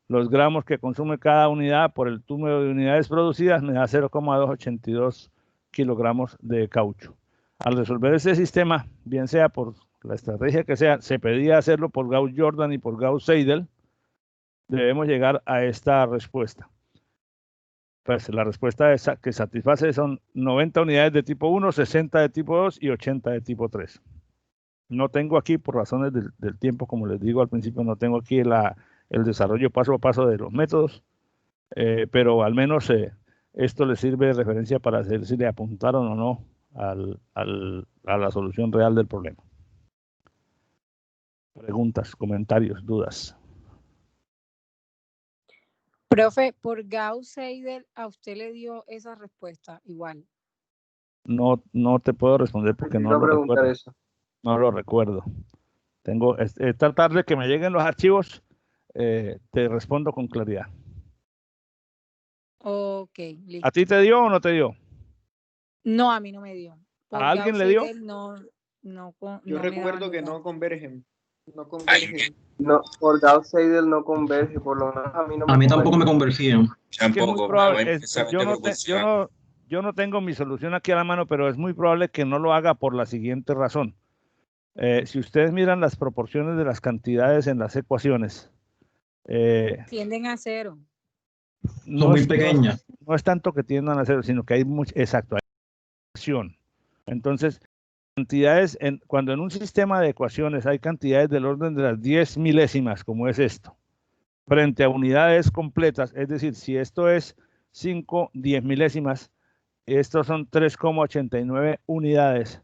los gramos que consume cada unidad por el número de unidades producidas me da 0,282 kilogramos de caucho. Al resolver ese sistema, bien sea por la estrategia que sea, se pedía hacerlo por Gauss-Jordan y por Gauss-Seidel, debemos llegar a esta respuesta. Pues la respuesta que satisface son 90 unidades de tipo 1, 60 de tipo 2 y 80 de tipo 3. No tengo aquí, por razones del tiempo, como les digo al principio, no tengo aquí el desarrollo paso a paso de los métodos, pero al menos esto les sirve de referencia para saber si le apuntaron o no a la solución real del problema. Preguntas, comentarios, dudas. Profe, por Gauss-Seidel, ¿a usted le dio esa respuesta igual? No te puedo responder porque no lo recuerdo. Eso. No lo recuerdo. Tengo esta tarde que me lleguen los archivos, te respondo con claridad. Ok, listo. ¿A ti te dio o no te dio? No, a mí no me dio. Por ¿a alguien le dio? Yo recuerdo que no convergen. No convergen. No, por Gauss-Seidel no converge, por lo menos a mí no me. A mí tampoco me convergían. Tampoco. Yo no tengo mi solución aquí a la mano, pero es muy probable que no lo haga por la siguiente razón. Si ustedes miran las proporciones de las cantidades en las ecuaciones, tienden a cero. Son muy pequeñas. No es tanto que tiendan a cero, sino que hay exacto, hay acción. Entonces, cantidades, cuando en un sistema de ecuaciones hay cantidades del orden de las 10 milésimas, como es esto, frente a unidades completas, es decir, si esto es 5 10 milésimas, estos son 3,89 unidades.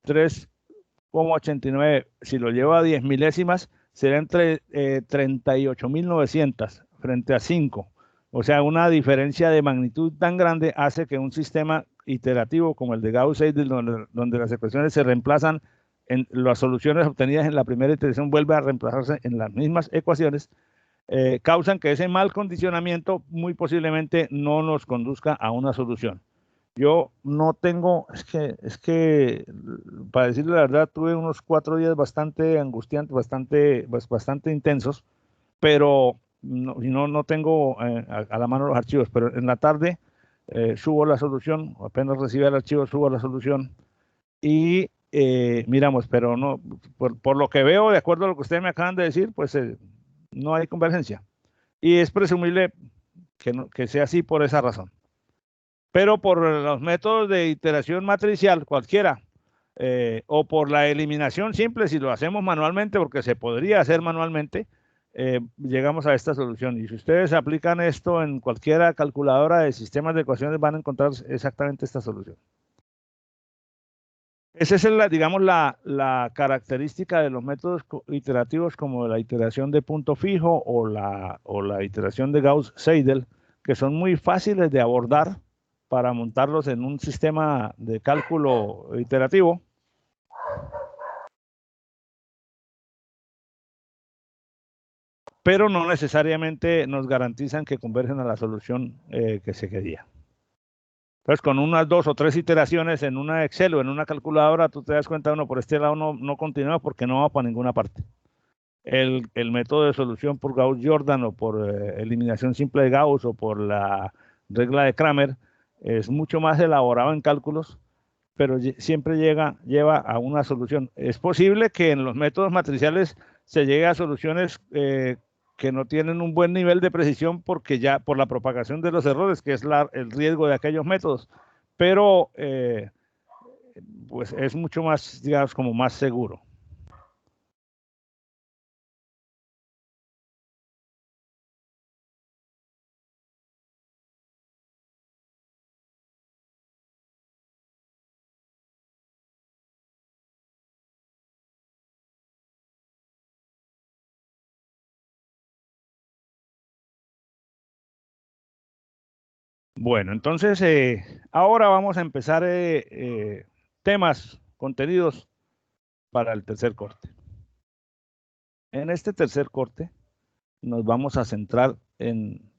3,89, si lo llevo a 10 milésimas, será entre 38.900 frente a 5. O sea, una diferencia de magnitud tan grande hace que un sistema iterativo como el de Gauss-Seidel, donde las ecuaciones se reemplazan las soluciones obtenidas en la primera iteración vuelven a reemplazarse en las mismas ecuaciones, causan que ese mal condicionamiento muy posiblemente no nos conduzca a una solución. Yo no tengo, es que para decirle la verdad, tuve unos 4 días bastante angustiantes, bastante intensos, pero no tengo a la mano los archivos, pero en la tarde subo la solución, apenas recibe el archivo, subo la solución y miramos, pero no, por lo que veo, de acuerdo a lo que ustedes me acaban de decir, pues no hay convergencia. Y es presumible que sea así por esa razón. Pero por los métodos de iteración matricial, cualquiera, o por la eliminación simple, si lo hacemos manualmente, porque se podría hacer manualmente, llegamos a esta solución. Y si ustedes aplican esto en cualquier calculadora de sistemas de ecuaciones, van a encontrar exactamente esta solución. Esa es, digamos, la característica de los métodos iterativos, como la iteración de punto fijo o la iteración de Gauss-Seidel, que son muy fáciles de abordar para montarlos en un sistema de cálculo iterativo. Pero no necesariamente nos garantizan que convergen a la solución que se quería. Entonces, con unas 2 o 3 iteraciones en una Excel o en una calculadora, tú te das cuenta, por este lado no continúa porque no va para ninguna parte. El método de solución por Gauss-Jordan o por eliminación simple de Gauss o por la regla de Kramer es mucho más elaborado en cálculos, pero siempre lleva a una solución. Es posible que en los métodos matriciales se llegue a soluciones que no tienen un buen nivel de precisión porque ya por la propagación de los errores, que es el riesgo de aquellos métodos, pero pues es mucho más, digamos, como más seguro. Bueno, entonces ahora vamos a empezar temas, contenidos para el tercer corte. En este tercer corte nos vamos a centrar en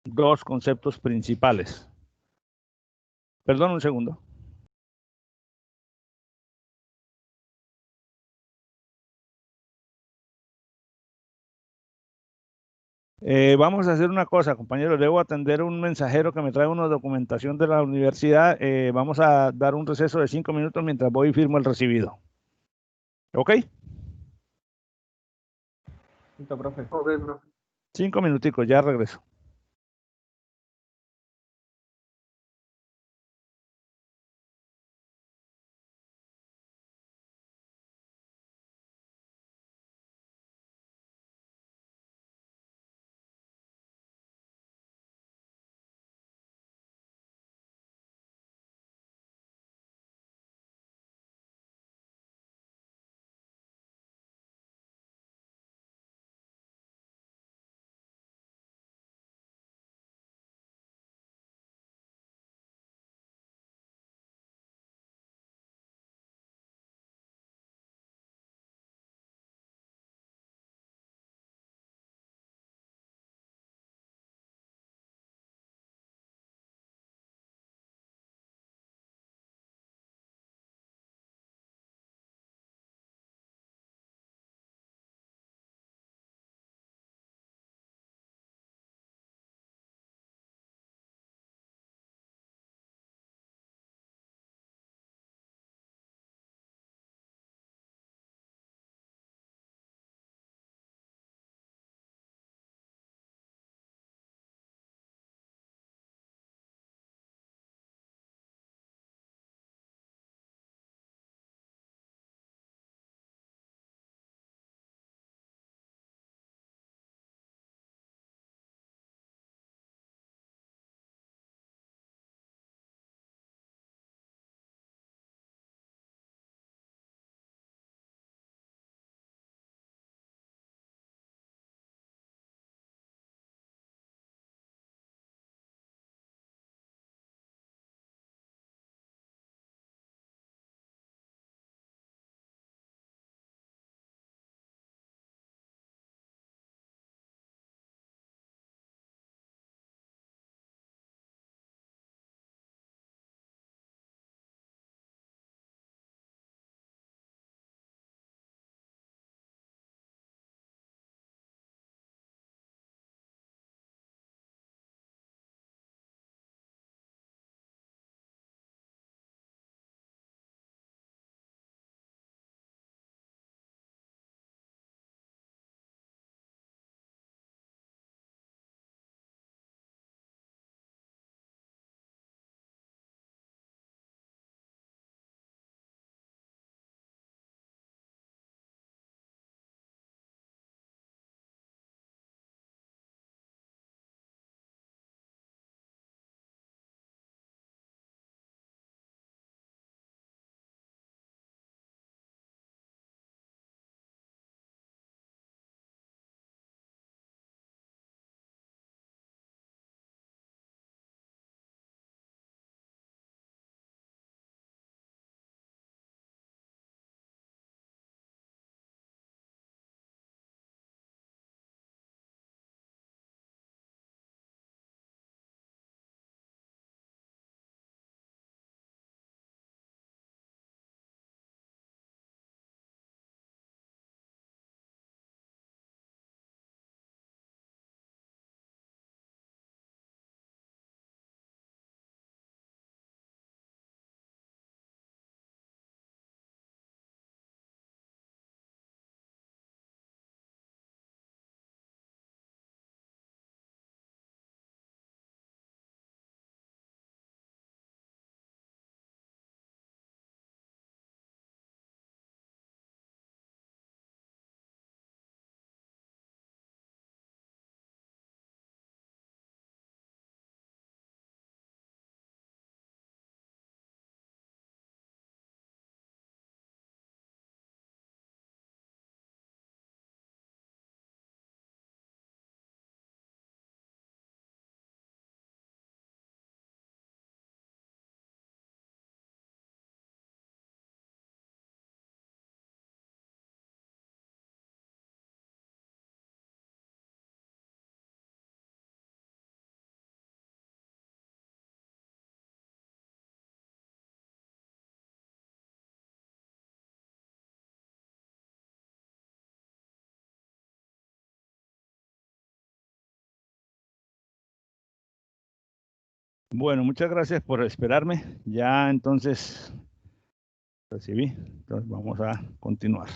2 conceptos principales. Perdón un segundo. Vamos a hacer una cosa, compañeros. Debo atender un mensajero que me trae una documentación de la universidad. Vamos a dar un receso de 5 minutos mientras voy y firmo el recibido. ¿Ok? Listo, profe. Ok, profe. 5 minuticos, ya regreso. Bueno, muchas gracias por esperarme. Ya entonces recibí. Entonces vamos a continuar.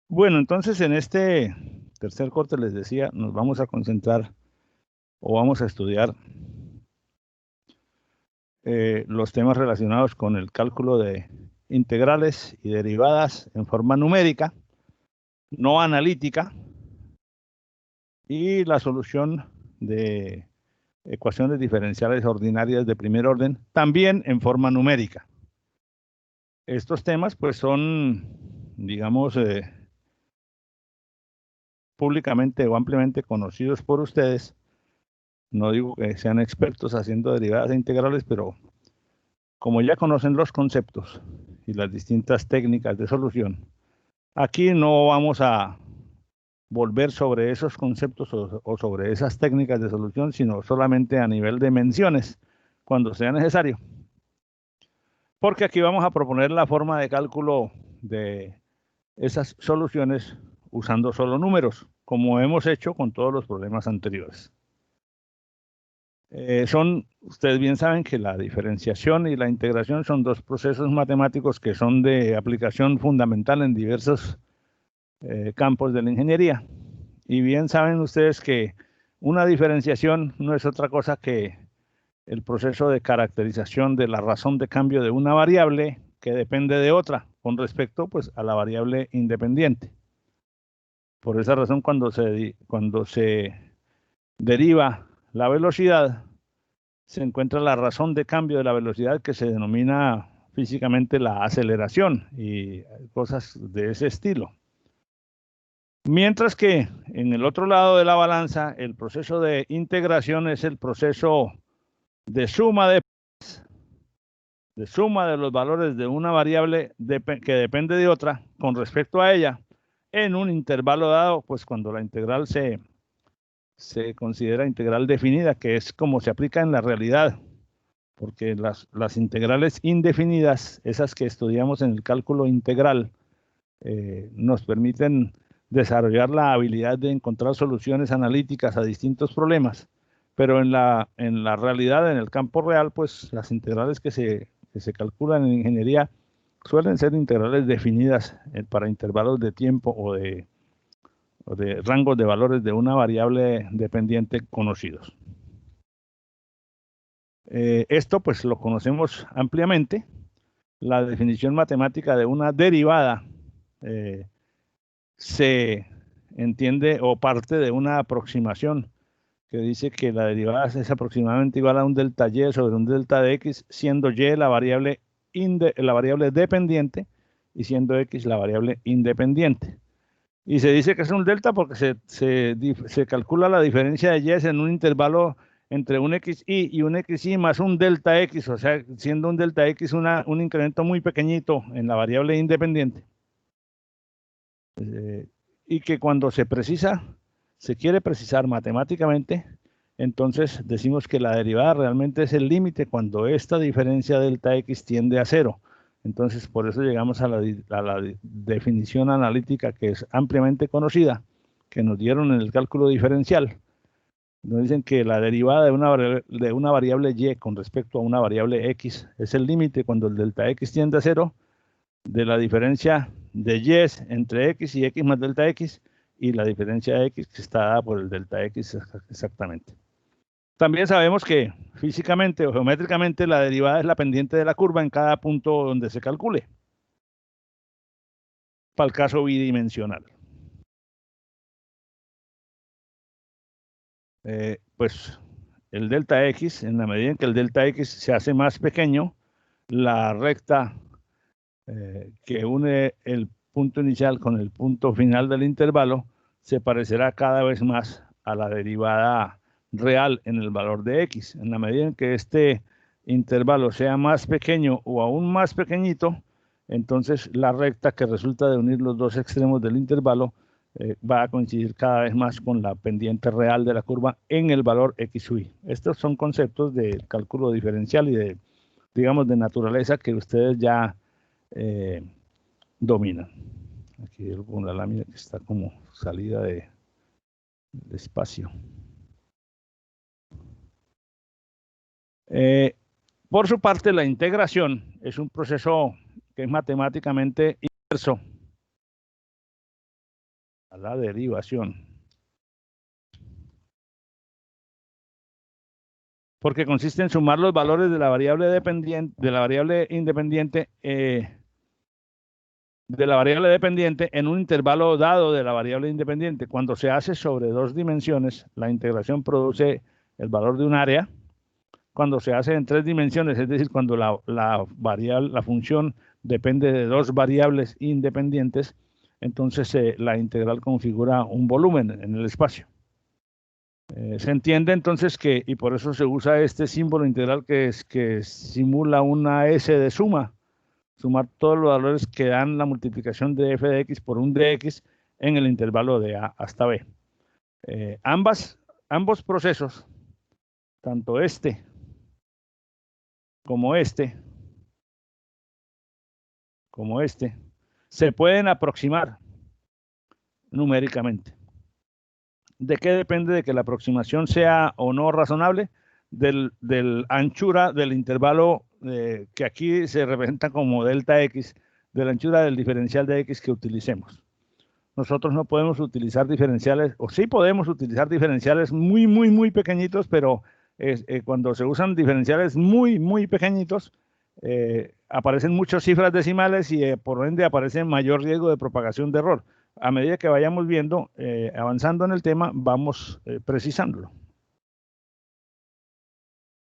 Bueno, entonces en este tercer corte les decía, nos vamos a concentrar o vamos a estudiar los temas relacionados con el cálculo de integrales y derivadas en forma numérica, no analítica, y la solución de ecuaciones diferenciales ordinarias de primer orden, también en forma numérica. Estos temas pues son, digamos, públicamente o ampliamente conocidos por ustedes. No digo que sean expertos haciendo derivadas e integrales, pero como ya conocen los conceptos y las distintas técnicas de solución, aquí no vamos a volver sobre esos conceptos o sobre esas técnicas de solución, sino solamente a nivel de menciones, cuando sea necesario. Porque aquí vamos a proponer la forma de cálculo de esas soluciones usando solo números, como hemos hecho con todos los problemas anteriores. Ustedes bien saben que la diferenciación y la integración son dos procesos matemáticos que son de aplicación fundamental en diversos campos de la ingeniería. Y bien saben ustedes que una diferenciación no es otra cosa que el proceso de caracterización de la razón de cambio de una variable que depende de otra con respecto pues, a la variable independiente. Por esa razón, cuando se deriva la velocidad, se encuentra la razón de cambio de la velocidad que se denomina físicamente la aceleración y cosas de ese estilo. Mientras que en el otro lado de la balanza, el proceso de integración es el proceso de suma de los valores de una variable que depende de otra con respecto a ella en un intervalo dado, pues cuando la integral se considera integral definida, que es como se aplica en la realidad, porque las integrales indefinidas, esas que estudiamos en el cálculo integral, nos permiten desarrollar la habilidad de encontrar soluciones analíticas a distintos problemas, pero en la realidad, en el campo real, pues las integrales que se calculan en ingeniería suelen ser integrales definidas para intervalos de tiempo o de rangos de valores de una variable dependiente conocidos. Esto pues lo conocemos ampliamente. La definición matemática de una derivada se entiende o parte de una aproximación que dice que la derivada es aproximadamente igual a un delta y sobre un delta de x, siendo y la variable dependiente y siendo x la variable independiente. Y se dice que es un delta porque se calcula la diferencia de y en un intervalo entre un xy y un xy más un delta x, o sea, siendo un delta x un incremento muy pequeñito en la variable independiente. Y que cuando se quiere precisar matemáticamente, entonces decimos que la derivada realmente es el límite cuando esta diferencia delta x tiende a cero. Entonces, por eso llegamos a la definición analítica que es ampliamente conocida, que nos dieron en el cálculo diferencial. Nos dicen que la derivada de una variable y con respecto a una variable x es el límite cuando el delta x tiende a cero de la diferencia de y entre x y x más delta x y la diferencia de x que está dada por el delta x exactamente. También sabemos que físicamente o geométricamente la derivada es la pendiente de la curva en cada punto donde se calcule, para el caso bidimensional. Pues el delta x, en la medida en que el delta x se hace más pequeño, la recta que une el punto inicial con el punto final del intervalo se parecerá cada vez más a la derivada real en el valor de x. En la medida en que este intervalo sea más pequeño o aún más pequeñito, entonces la recta que resulta de unir los dos extremos del intervalo va a coincidir cada vez más con la pendiente real de la curva en el valor x y. Estos son conceptos de cálculo diferencial y de digamos, de naturaleza que ustedes ya dominan. Aquí con la lámina que está como salida de espacio. Por su parte, la integración es un proceso que es matemáticamente inverso a la derivación, porque consiste en sumar los valores de la variable dependiente, de la variable independiente, en un intervalo dado de la variable independiente. Cuando se hace sobre 2 dimensiones, la integración produce el valor de un área. Cuando se hace en 3 dimensiones, es decir, cuando la función depende de 2 variables independientes, entonces la integral configura un volumen en el espacio. Se entiende entonces que, y por eso se usa este símbolo integral que simula una S de suma, sumar todos los valores que dan la multiplicación de f de x por un dx en el intervalo de a hasta b. Ambos procesos, tanto este como este, se pueden aproximar numéricamente. ¿De qué depende de que la aproximación sea o no razonable? Del anchura del intervalo que aquí se representa como delta x, de la anchura del diferencial de x que utilicemos. Nosotros no podemos utilizar diferenciales, o sí podemos utilizar diferenciales muy pequeñitos, pero cuando se usan diferenciales muy pequeñitos, aparecen muchas cifras decimales y por ende aparece mayor riesgo de propagación de error. A medida que vayamos viendo, avanzando en el tema, vamos precisándolo.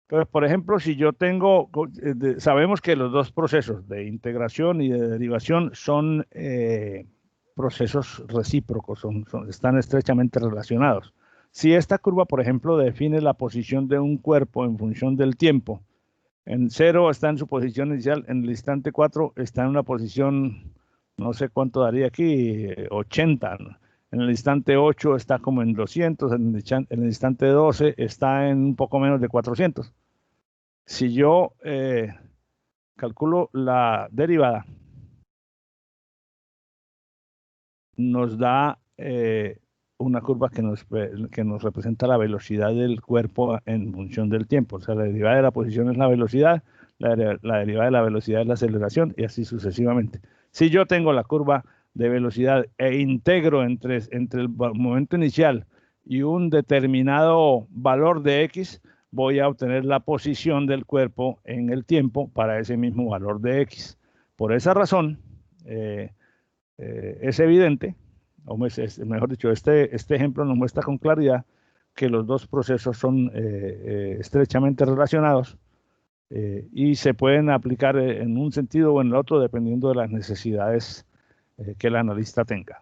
Entonces, por ejemplo, si yo tengo, sabemos que los dos procesos de integración y de derivación son procesos recíprocos, están estrechamente relacionados. Si esta curva, por ejemplo, define la posición de un cuerpo en función del tiempo, en 0 está en su posición inicial, en el instante 4 está en una posición, no sé cuánto daría aquí, 80. En el instante 8 está como en 200, en el instante 12 está en un poco menos de 400. Si yo calculo la derivada, nos da una curva que nos representa la velocidad del cuerpo en función del tiempo. O sea, la derivada de la posición es la velocidad, la derivada de la velocidad es la aceleración y así sucesivamente. Si yo tengo la curva de velocidad e integro entre el momento inicial y un determinado valor de x, voy a obtener la posición del cuerpo en el tiempo para ese mismo valor de x. Por esa razón, es evidente, o mejor dicho, este ejemplo nos muestra con claridad que los dos procesos son estrechamente relacionados y se pueden aplicar en un sentido o en el otro dependiendo de las necesidades que el analista tenga.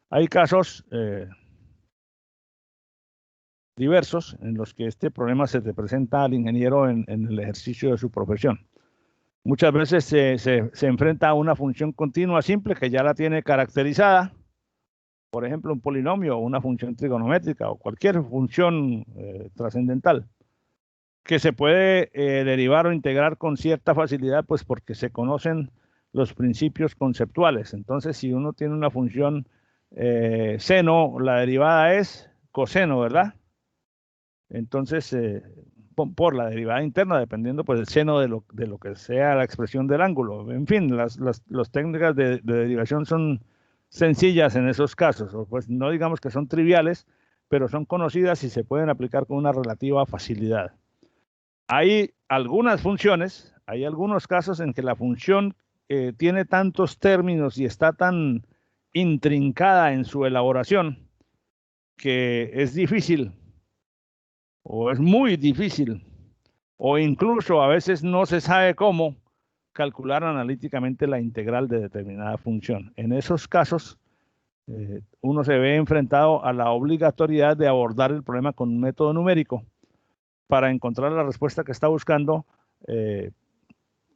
Hay casos diversos en los que este problema se le presenta al ingeniero en el ejercicio de su profesión. Muchas veces se enfrenta a una función continua simple que ya la tiene caracterizada, por ejemplo, un polinomio o una función trigonométrica o cualquier función trascendental, que se puede derivar o integrar con cierta facilidad, pues porque se conocen los principios conceptuales. Entonces, si uno tiene una función seno, la derivada es coseno, ¿verdad? Entonces, por la derivada interna, dependiendo pues del seno de lo que sea la expresión del ángulo. En fin, las técnicas de derivación son sencillas en esos casos, o pues no digamos que son triviales, pero son conocidas y se pueden aplicar con una relativa facilidad. Hay algunas funciones, hay algunos casos en que la función tiene tantos términos y está tan intrincada en su elaboración que es difícil, o es muy difícil, o incluso a veces no se sabe cómo calcular analíticamente la integral de determinada función. En esos casos, uno se ve enfrentado a la obligatoriedad de abordar el problema con un método numérico para encontrar la respuesta que está buscando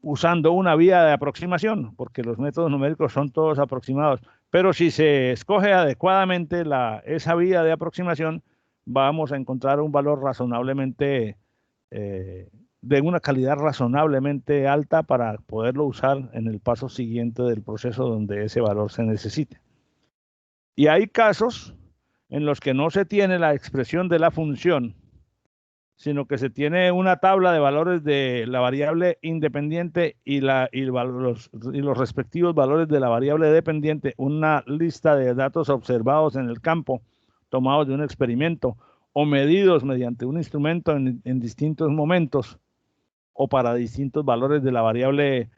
usando una vía de aproximación, porque los métodos numéricos son todos aproximados. Pero si se escoge adecuadamente esa vía de aproximación, vamos a encontrar un valor razonablemente de una calidad razonablemente alta para poderlo usar en el paso siguiente del proceso donde ese valor se necesite. Y hay casos en los que no se tiene la expresión de la función, sino que se tiene una tabla de valores de la variable independiente y los respectivos valores de la variable dependiente, una lista de datos observados en el campo, tomados de un experimento o medidos mediante un instrumento en distintos momentos o para distintos valores de la variable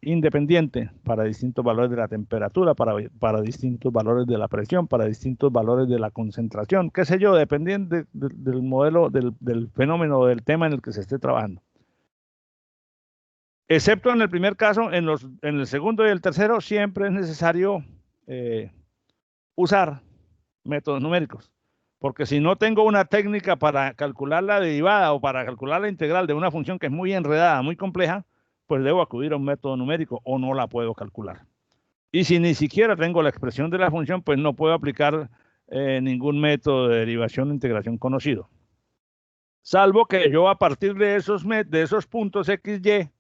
independiente, para distintos valores de la temperatura, para distintos valores de la presión, para distintos valores de la concentración, qué sé yo, dependiendo del modelo, del fenómeno o del tema en el que se esté trabajando. Excepto en el primer caso, en el segundo y el tercero siempre es necesario usar métodos numéricos, porque si no tengo una técnica para calcular la derivada o para calcular la integral de una función que es muy enredada, muy compleja, pues debo acudir a un método numérico o no la puedo calcular. Y si ni siquiera tengo la expresión de la función, pues no puedo aplicar ningún método de derivación o integración conocido. Salvo que yo a partir de esos puntos x, y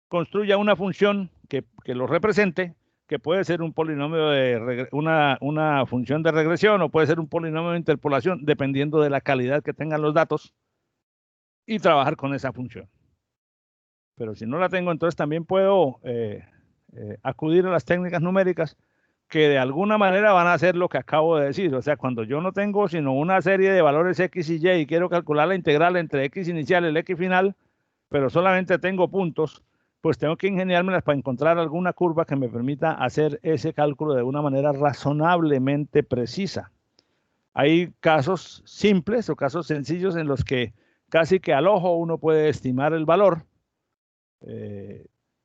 construya una función que lo represente, que puede ser un polinomio de una función de regresión o puede ser un polinomio de interpolación, dependiendo de la calidad que tengan los datos, y trabajar con esa función. Pero si no la tengo, entonces también puedo acudir a las técnicas numéricas que de alguna manera van a hacer lo que acabo de decir. O sea, cuando yo no tengo sino una serie de valores x y y quiero calcular la integral entre x inicial y el x final, pero solamente tengo puntos, pues tengo que ingeniármelas para encontrar alguna curva que me permita hacer ese cálculo de una manera razonablemente precisa. Hay casos simples o casos sencillos en los que casi que al ojo uno puede estimar el valor,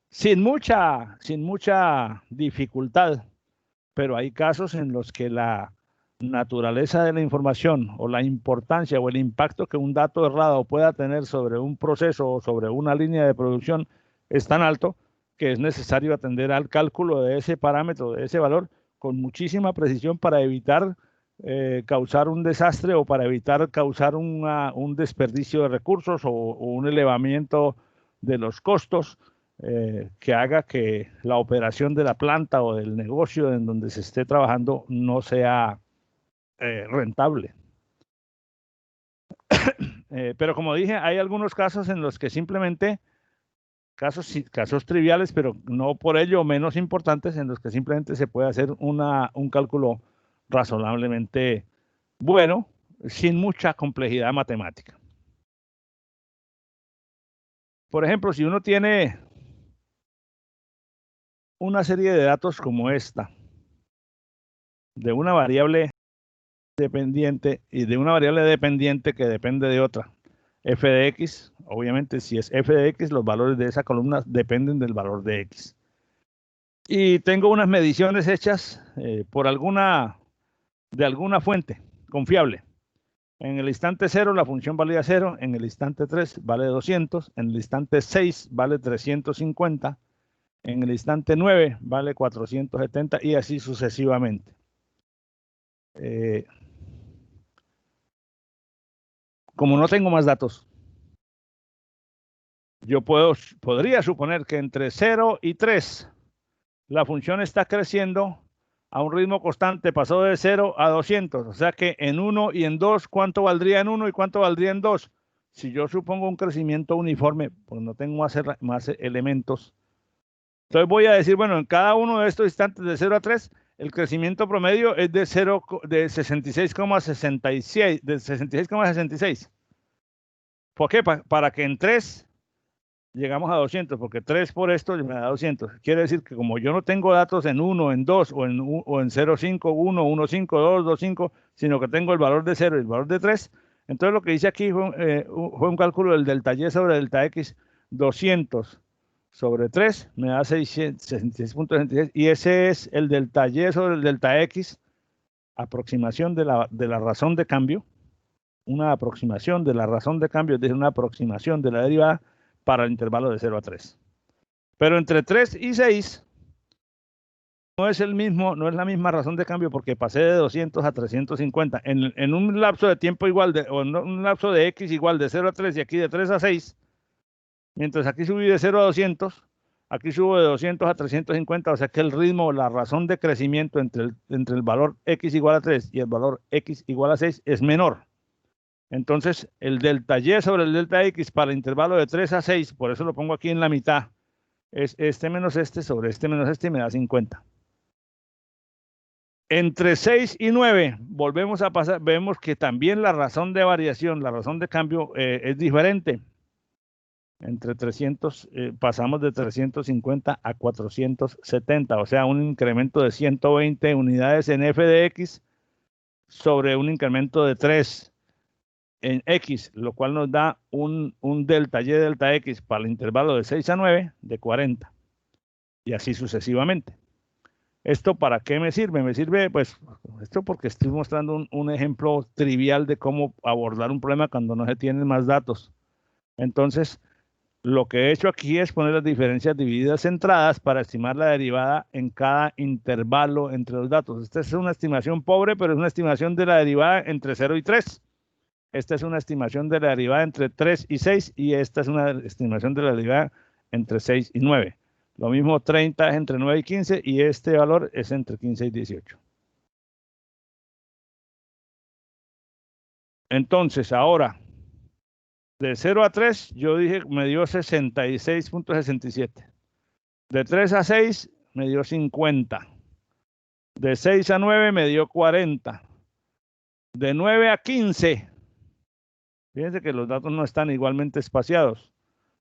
sin mucha dificultad, pero hay casos en los que la naturaleza de la información o la importancia o el impacto que un dato errado pueda tener sobre un proceso o sobre una línea de producción es tan alto que es necesario atender al cálculo de ese parámetro, de ese valor, con muchísima precisión para evitar causar un desastre o para evitar causar un desperdicio de recursos o un elevamiento de los costos que haga que la operación de la planta o del negocio en donde se esté trabajando no sea rentable. Pero como dije, hay algunos casos en los que simplemente, casos triviales, pero no por ello menos importantes, en los que simplemente se puede hacer un cálculo razonablemente bueno, sin mucha complejidad matemática. Por ejemplo, si uno tiene una serie de datos como esta, de una variable dependiente y de una variable dependiente que depende de otra, f de x, obviamente si es f de x, los valores de esa columna dependen del valor de x. Y tengo unas mediciones hechas de alguna fuente confiable. En el instante 0 la función valía 0, en el instante 3 vale 200, en el instante 6 vale 350, en el instante 9 vale 470 y así sucesivamente. Como no tengo más datos, yo podría suponer que entre 0 y 3 la función está creciendo a un ritmo constante, pasó de 0 a 200, o sea que en 1 y en 2, ¿cuánto valdría en 1 y cuánto valdría en 2? Si yo supongo un crecimiento uniforme, pues no tengo más elementos. Entonces voy a decir, bueno, en cada uno de estos instantes de 0 a 3, el crecimiento promedio es de 66,66. De 66,66. ¿Por qué? Para que en 3 llegamos a 200, porque 3 por esto me da 200. Quiere decir que como yo no tengo datos en 1, en 2 o en 0,5, 1, 1,5, 2, 2,5, sino que tengo el valor de 0 y el valor de 3, entonces lo que hice aquí fue un cálculo del delta y sobre delta x, 200 sobre 3 me da 66.66 y ese es el delta y sobre el delta x, aproximación de la razón de cambio, una aproximación de la razón de cambio, es decir, una aproximación de la derivada para el intervalo de 0 a 3. Pero entre 3 y 6 no es la misma razón de cambio porque pasé de 200 a 350 en un lapso de tiempo igual, o en un lapso de X igual de 0 a 3 y aquí de 3 a 6, mientras aquí subí de 0 a 200, aquí subo de 200 a 350, o sea que el ritmo, la razón de crecimiento entre el valor X igual a 3 y el valor X igual a 6 es menor. Entonces, el delta Y sobre el delta X para el intervalo de 3 a 6, por eso lo pongo aquí en la mitad, es este menos este sobre este menos este y me da 50. Entre 6 y 9, volvemos a pasar, vemos que también la razón de variación, la razón de cambio es diferente. Entre 300, pasamos de 350 a 470, o sea, un incremento de 120 unidades en f de x sobre un incremento de 3 en x, lo cual nos da un delta y delta x para el intervalo de 6 a 9 de 40, y así sucesivamente. ¿Esto para qué me sirve? Me sirve, pues, esto porque estoy mostrando un ejemplo trivial de cómo abordar un problema cuando no se tienen más datos. Entonces, lo que he hecho aquí es poner las diferencias divididas centradas para estimar la derivada en cada intervalo entre los datos. Esta es una estimación pobre, pero es una estimación de la derivada entre 0 y 3. Esta es una estimación de la derivada entre 3 y 6, y esta es una estimación de la derivada entre 6 y 9. Lo mismo 30 es entre 9 y 15, y este valor es entre 15 y 18. Entonces, ahora, de 0 a 3, yo dije, me dio 66.67. De 3 a 6, me dio 50. De 6 a 9, me dio 40. De 9 a 15, fíjense que los datos no están igualmente espaciados.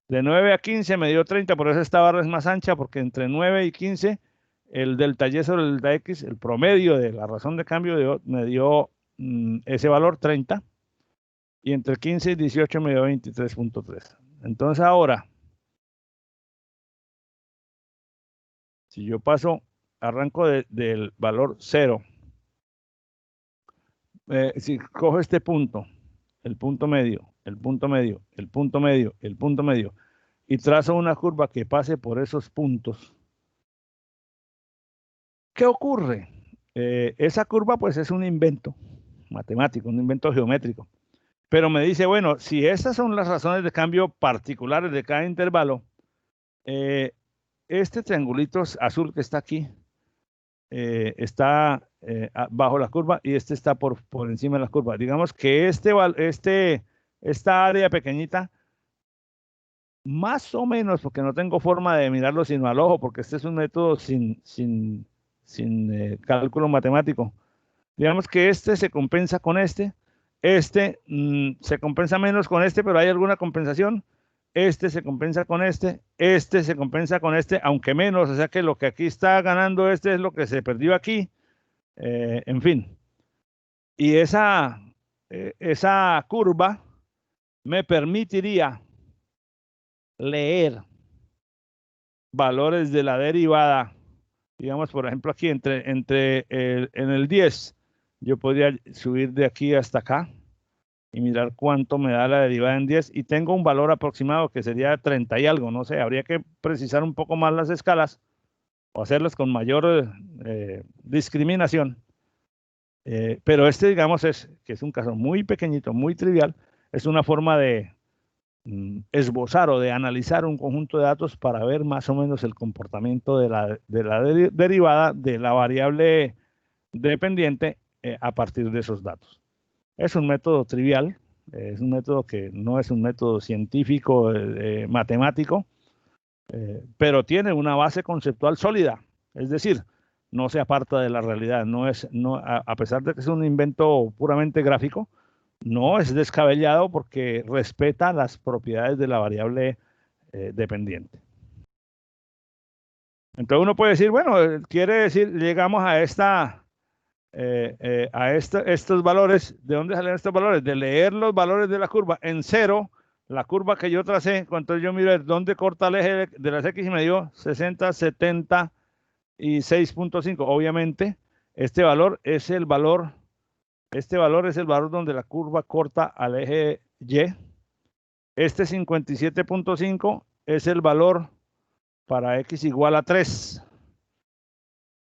De 9 a 15 me dio 30, por eso esta barra es más ancha, porque entre 9 y 15, el delta Y sobre el delta X, el promedio de la razón de cambio me dio ese valor 30, y entre 15 y 18 me dio 23.3. Entonces ahora, si yo arranco del valor 0, si cojo este punto, el punto medio, el punto medio, el punto medio, el punto medio, y trazo una curva que pase por esos puntos, ¿qué ocurre? Esa curva pues es un invento matemático, un invento geométrico, pero me dice, bueno, si estas son las razones de cambio particulares de cada intervalo, este triangulito azul que está aquí está bajo la curva, y este está por encima de la curva. Digamos que esta área pequeñita, más o menos, porque no tengo forma de mirarlo sino al ojo, porque este es un método sin cálculo matemático. Digamos que este se compensa con este se compensa menos con este, pero hay alguna compensación. Este se compensa con este se compensa con este, aunque menos, o sea que lo que aquí está ganando es lo que se perdió aquí, en fin. Y esa curva me permitiría leer valores de la derivada, digamos, por ejemplo, aquí en el 10, yo podría subir de aquí hasta acá y mirar cuánto me da la derivada en 10, y tengo un valor aproximado que sería 30 y algo, no sé, habría que precisar un poco más las escalas o hacerlas con mayor discriminación, pero digamos, que es un caso muy pequeñito, muy trivial, es una forma de esbozar o de analizar un conjunto de datos para ver más o menos el comportamiento de la derivada de la variable dependiente a partir de esos datos. Es un método trivial, es un método que no es un método científico, matemático, pero tiene una base conceptual sólida, es decir, no se aparta de la realidad, a pesar de que es un invento puramente gráfico, no es descabellado porque respeta las propiedades de la variable dependiente. Entonces uno puede decir, bueno, quiere decir, llegamos a estos valores. ¿De dónde salen estos valores? De leer los valores de la curva en 0, la curva que yo tracé, cuando yo miro dónde corta el eje de las X, y me dio 60, 70 y 6.5. Obviamente, este valor es el valor donde la curva corta al eje Y. Este 57.5 es el valor para X igual a 3.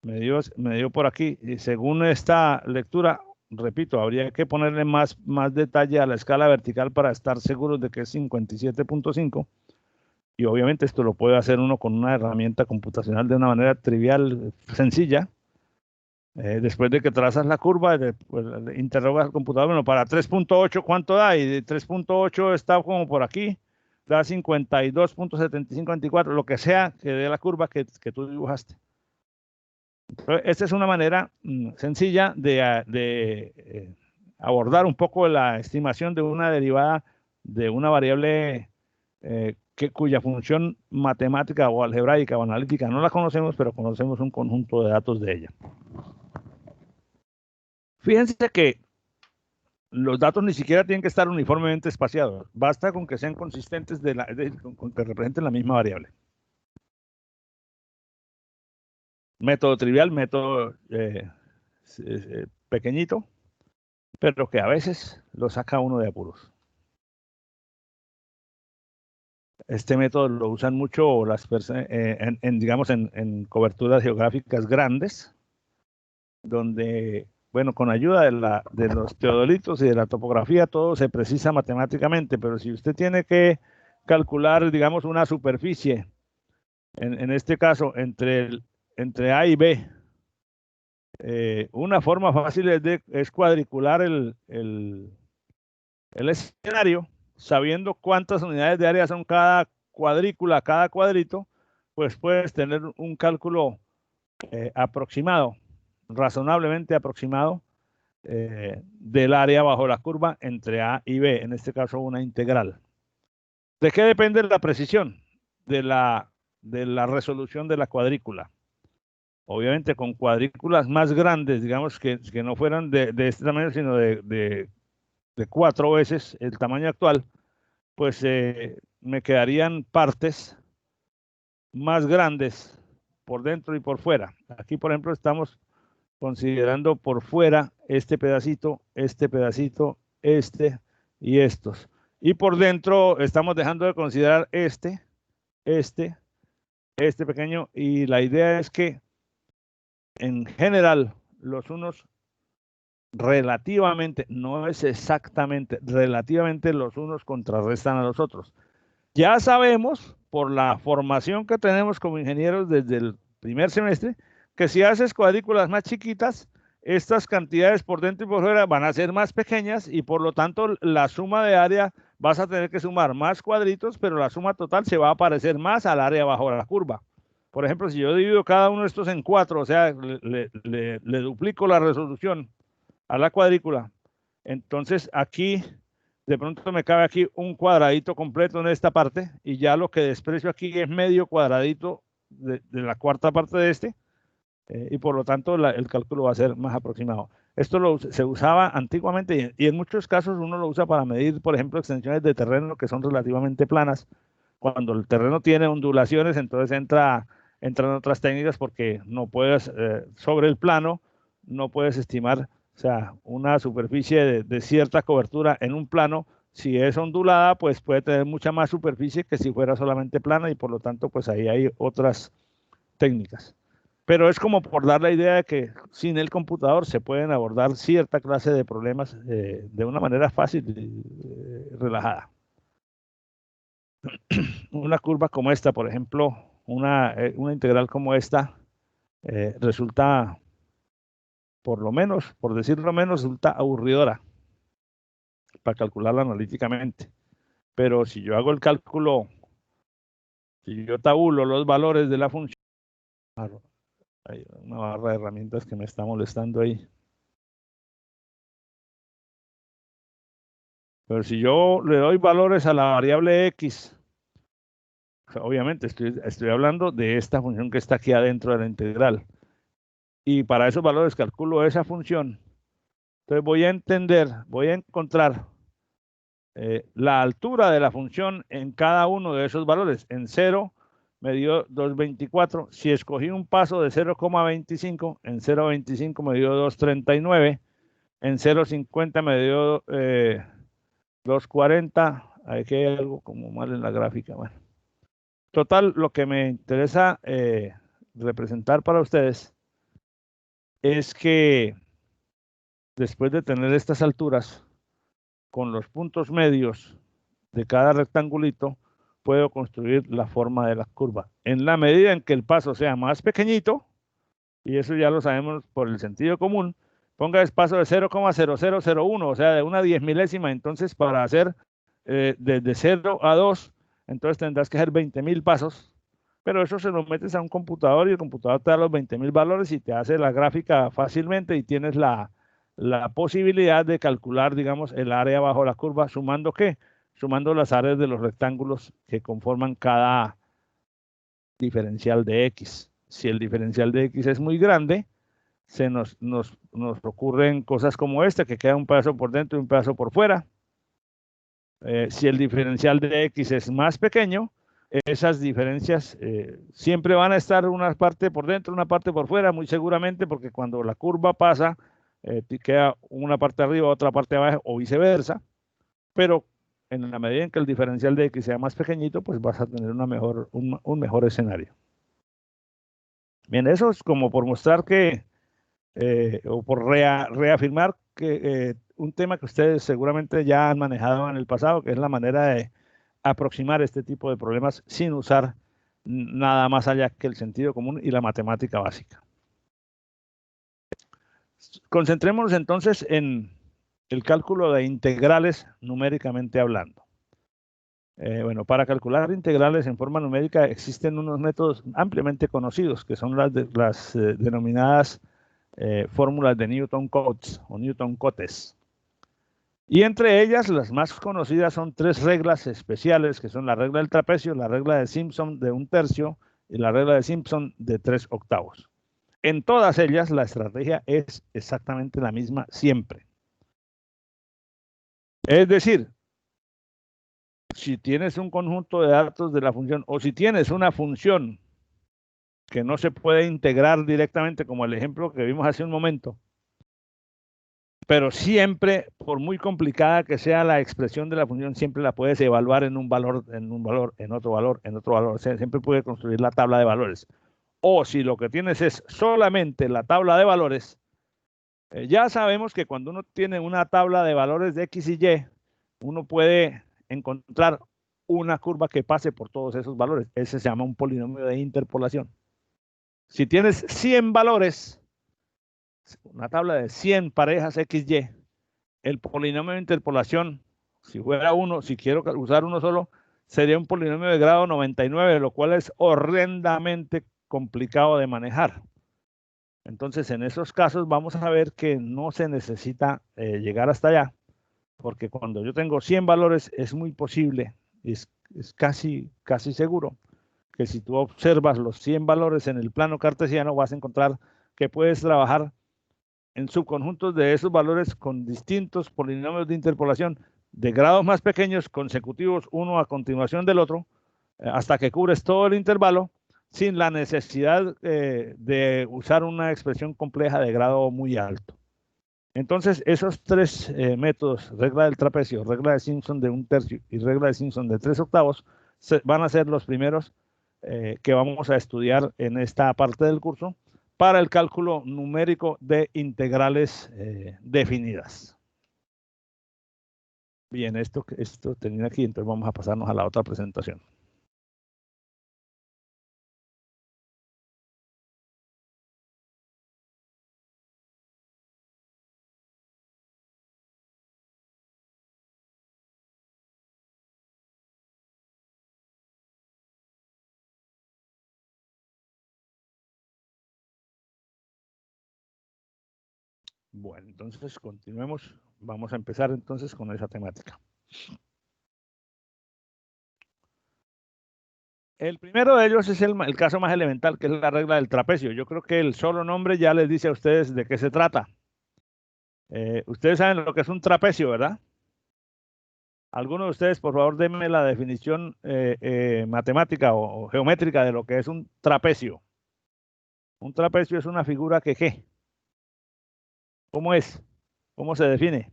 me dio por aquí. Y según esta lectura, repito, habría que ponerle más detalle a la escala vertical para estar seguros de que es 57.5. Y obviamente esto lo puede hacer uno con una herramienta computacional de una manera trivial, sencilla. Después de que trazas la curva, pues, interrogas al computador, bueno, para 3.8, ¿cuánto da? Y de 3.8 está como por aquí, da 52.7524, lo que sea que dé la curva que tú dibujaste. Entonces, esta es una manera sencilla de abordar un poco la estimación de una derivada de una variable cuya función matemática o algebraica o analítica no la conocemos, pero conocemos un conjunto de datos de ella. Fíjense que los datos ni siquiera tienen que estar uniformemente espaciados. Basta con que sean consistentes, con que representen la misma variable. Método trivial, método pequeñito, pero que a veces lo saca uno de apuros. Este método lo usan mucho las personas, digamos, en coberturas geográficas grandes, donde, bueno, con ayuda de los teodolitos y de la topografía, todo se precisa matemáticamente, pero si usted tiene que calcular, digamos, una superficie, en este caso, entre A y B, una forma fácil es cuadricular el escenario, sabiendo cuántas unidades de área son cada cuadrícula, cada cuadrito, pues puedes tener un cálculo aproximado, razonablemente aproximado, del área bajo la curva entre A y B, en este caso una integral. ¿De qué depende la precisión? De la resolución de la cuadrícula. Obviamente con cuadrículas más grandes, digamos que no fueran de este tamaño, sino de 4 veces el tamaño actual, pues me quedarían partes más grandes por dentro y por fuera. Aquí, por ejemplo, estamos considerando por fuera este pedacito, este y estos. Y por dentro estamos dejando de considerar este pequeño, y la idea es que en general los unos relativamente, no es exactamente, relativamente los unos contrarrestan a los otros. Ya sabemos, por la formación que tenemos como ingenieros desde el primer semestre, que si haces cuadrículas más chiquitas, estas cantidades por dentro y por fuera van a ser más pequeñas y por lo tanto la suma de área vas a tener que sumar más cuadritos, pero la suma total se va a parecer más al área bajo la curva. Por ejemplo, si yo divido cada uno de estos en 4, o sea, le duplico la resolución a la cuadrícula, entonces aquí de pronto me cabe aquí un cuadradito completo en esta parte y ya lo que desprecio aquí es medio cuadradito de la cuarta parte de este, y por lo tanto el cálculo va a ser más aproximado. Esto se usaba antiguamente y en muchos casos uno lo usa para medir, por ejemplo, extensiones de terreno que son relativamente planas. Cuando el terreno tiene ondulaciones, entonces entran otras técnicas porque no puedes, sobre el plano, no puedes estimar, o sea, una superficie de cierta cobertura en un plano. Si es ondulada, pues puede tener mucha más superficie que si fuera solamente plana y por lo tanto, pues ahí hay otras técnicas. Pero es como por dar la idea de que sin el computador se pueden abordar cierta clase de problemas de una manera fácil y relajada. Una curva como esta, por ejemplo, una integral como esta, resulta, por lo menos, por decirlo menos, resulta aburridora para calcularla analíticamente. Pero si yo hago el cálculo, si yo tabulo los valores de la función, hay una barra de herramientas que me está molestando ahí. Pero si yo le doy valores a la variable x, obviamente estoy hablando de esta función que está aquí adentro de la integral. Y para esos valores calculo esa función. Entonces voy a encontrar la altura de la función en cada uno de esos valores. En 0 me dio 2.24. Si escogí un paso de 0,25, en 0,25 me dio 2.39. En 0,50 me dio 2.40. Aquí hay algo como mal en la gráfica. Bueno, total, lo que me interesa representar para ustedes es que después de tener estas alturas, con los puntos medios de cada rectangulito, puedo construir la forma de la curva. En la medida en que el paso sea más pequeñito, y eso ya lo sabemos por el sentido común, ponga el paso de 0,0001, o sea, de una 10 milésima. Entonces, para hacer desde 0 a 2, entonces tendrás que hacer 20.000 pasos, pero eso se lo metes a un computador y el computador te da los 20.000 valores y te hace la gráfica fácilmente y tienes la posibilidad de calcular, digamos, el área bajo la curva, sumando ¿qué? Sumando las áreas de los rectángulos que conforman cada diferencial de X. Si el diferencial de X es muy grande, se nos ocurren cosas como esta, que queda un pedazo por dentro y un pedazo por fuera. Si el diferencial de X es más pequeño, esas diferencias siempre van a estar una parte por dentro, una parte por fuera, muy seguramente, porque cuando la curva pasa, queda una parte arriba, otra parte abajo, o viceversa. Pero en la medida en que el diferencial de X sea más pequeñito, pues vas a tener un mejor escenario. Bien, eso es como por mostrar que, o por reafirmar que un tema que ustedes seguramente ya han manejado en el pasado, que es la manera de aproximar este tipo de problemas sin usar nada más allá que el sentido común y la matemática básica. Concentrémonos entonces en el cálculo de integrales numéricamente hablando. Bueno, para calcular integrales en forma numérica existen unos métodos ampliamente conocidos, que son las denominadas fórmulas de Newton-Cotes o Newton-Cotes. Y entre ellas, las más conocidas son tres reglas especiales, que son la regla del trapecio, la regla de Simpson de 1/3 y la regla de Simpson de 3/8. En todas ellas, la estrategia es exactamente la misma siempre. Es decir, si tienes un conjunto de datos de la función, o si tienes una función que no se puede integrar directamente, como el ejemplo que vimos hace un momento, pero siempre, por muy complicada que sea la expresión de la función, siempre la puedes evaluar en un valor, en otro valor, en otro valor. O sea, siempre puedes construir la tabla de valores. O si lo que tienes es solamente la tabla de valores, ya sabemos que cuando uno tiene una tabla de valores de X y Y, uno puede encontrar una curva que pase por todos esos valores. Ese se llama un polinomio de interpolación. Si tienes 100 valores, una tabla de 100 parejas XY, el polinomio de interpolación, si fuera uno, si quiero usar uno solo, sería un polinomio de grado 99, lo cual es horrendamente complicado de manejar. Entonces, en esos casos vamos a ver que no se necesita llegar hasta allá, porque cuando yo tengo 100 valores es muy posible, es casi seguro, que si tú observas los 100 valores en el plano cartesiano vas a encontrar que puedes trabajar en subconjuntos de esos valores con distintos polinomios de interpolación de grados más pequeños consecutivos, uno a continuación del otro, hasta que cubres todo el intervalo sin la necesidad de usar una expresión compleja de grado muy alto. Entonces, esos tres métodos, regla del trapecio, regla de Simpson de 1/3 y regla de Simpson de 3/8, van a ser los primeros que vamos a estudiar en esta parte del curso para el cálculo numérico de integrales definidas. Bien, esto termina aquí, entonces vamos a pasarnos a la otra presentación. Bueno, entonces continuemos. Vamos a empezar entonces con esa temática. El primero de ellos es el caso más elemental, que es la regla del trapecio. Yo creo que el solo nombre ya les dice a ustedes de qué se trata. Ustedes saben lo que es un trapecio, ¿verdad? Alguno de ustedes, por favor, denme la definición matemática o geométrica de lo que es un trapecio. Un trapecio es una figura que, ¿qué? ¿Cómo es? ¿Cómo se define?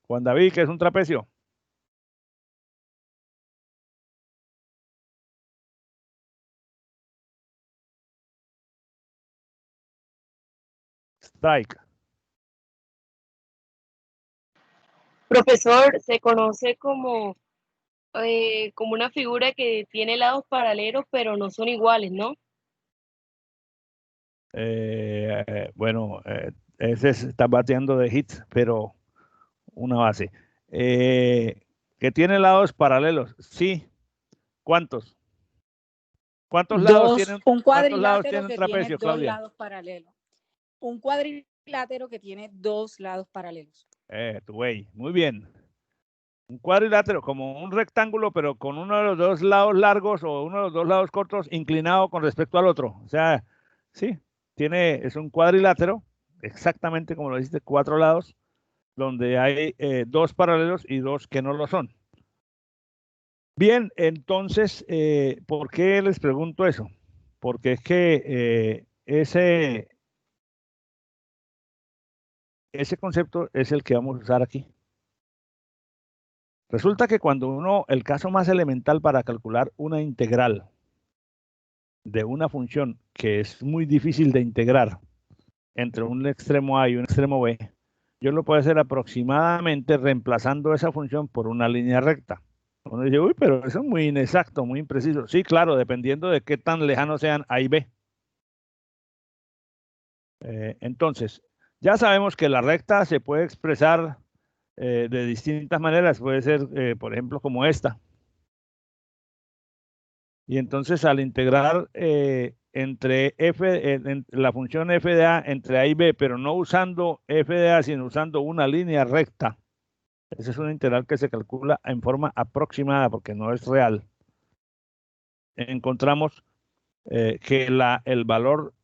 Juan David, ¿qué es un trapecio? strike. Profesor, se conoce como una figura que tiene lados paralelos, pero no son iguales, ¿no? Bueno, ese está bateando de hits, pero una base. Que tiene lados paralelos, sí. ¿Cuántos? ¿Cuántos lados tienen? Un cuadrilátero que tiene trapecio, dos Claudia? lados paralelos. Un cuadrilátero que tiene dos lados paralelos. Güey, muy bien. Un cuadrilátero, como un rectángulo, pero con uno de los dos lados largos o uno de los dos lados cortos inclinado con respecto al otro. O sea, sí, es un cuadrilátero, exactamente como lo dijiste, 4 lados, donde hay 2 paralelos y 2 que no lo son. Bien, entonces, ¿por qué les pregunto eso? Porque es que ese concepto es el que vamos a usar aquí. Resulta que cuando el caso más elemental para calcular una integral de una función que es muy difícil de integrar entre un extremo A y un extremo B, yo lo puedo hacer aproximadamente reemplazando esa función por una línea recta. Uno dice, uy, pero eso es muy inexacto, muy impreciso. Sí, claro, dependiendo de qué tan lejanos sean A y B. Entonces, ya sabemos que la recta se puede expresar de distintas maneras. Puede ser, por ejemplo, como esta. Y entonces al integrar entre la función f de a entre a y b, pero no usando f de a, sino usando una línea recta, esa es una integral que se calcula en forma aproximada porque no es real. Encontramos que el valor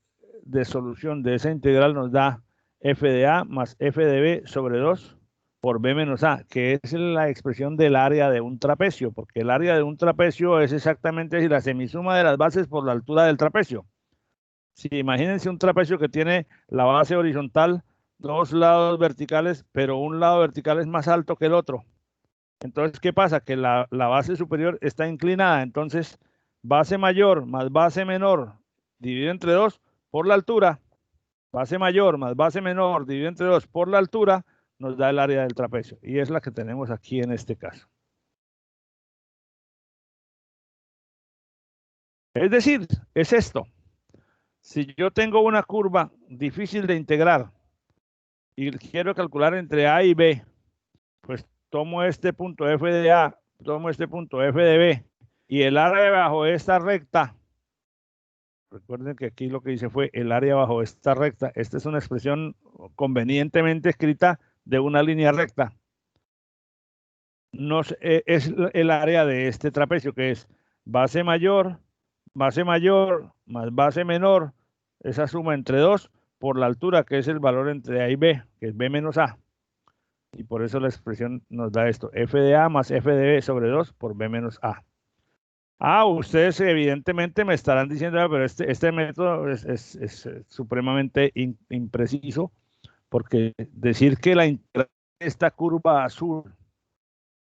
de solución de esa integral nos da f de a más f de b sobre 2 por b menos a, que es la expresión del área de un trapecio, porque el área de un trapecio es exactamente la semisuma de las bases por la altura del trapecio. Si imagínense un trapecio que tiene la base horizontal, 2 lados verticales, pero un lado vertical es más alto que el otro. Entonces, ¿qué pasa? Que la base superior está inclinada, entonces base mayor más base menor dividido entre 2 por la altura, base mayor más base menor dividido entre 2 por la altura, nos da el área del trapecio, y es la que tenemos aquí en este caso. Es decir, es esto. Si yo tengo una curva difícil de integrar y quiero calcular entre A y B, pues tomo este punto f de A, tomo este punto f de B, y el área bajo esta recta, recuerden que aquí lo que hice fue el área bajo esta recta. Esta es una expresión convenientemente escrita de una línea recta. Es el área de este trapecio, que es base mayor más base menor, esa suma entre 2 por la altura, que es el valor entre A y B, que es B menos A. Y por eso la expresión nos da esto, f de A más f de B sobre 2 por B menos A. Ustedes evidentemente me estarán diciendo, pero este método es supremamente impreciso, porque decir que esta curva azul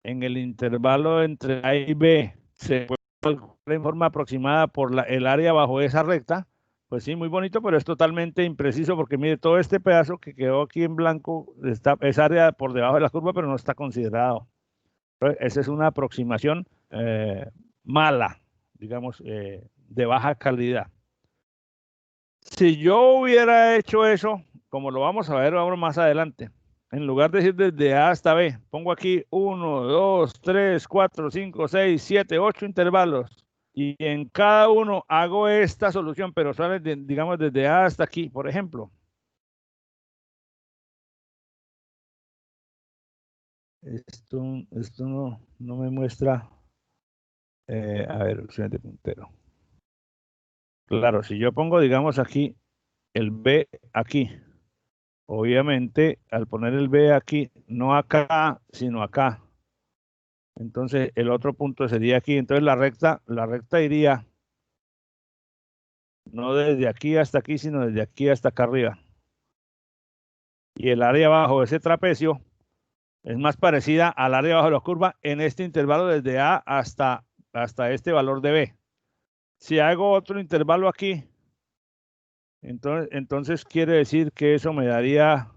en el intervalo entre A y B se puede calcular en forma aproximada por el área bajo esa recta, pues sí, muy bonito, pero es totalmente impreciso, porque mire, todo este pedazo que quedó aquí en blanco es área por debajo de la curva, pero no está considerado. Esa es una aproximación mala, digamos, de baja calidad. Si yo hubiera hecho eso, como lo vamos a ver ahora más adelante, en lugar de decir desde A hasta B, pongo aquí 1, 2, 3, 4, 5, 6, 7, 8 intervalos, y en cada uno hago esta solución, pero sale, digamos, desde A hasta aquí, por ejemplo. Esto no me muestra. A ver, opciones de puntero. Claro, si yo pongo, digamos, aquí el B aquí, obviamente al poner el B aquí, no acá, sino acá, entonces el otro punto sería aquí. Entonces la recta iría no desde aquí hasta aquí, sino desde aquí hasta acá arriba. Y el área abajo de ese trapecio es más parecida al área abajo de la curva en este intervalo desde A hasta este valor de B. Si hago otro intervalo aquí, Entonces quiere decir que eso me daría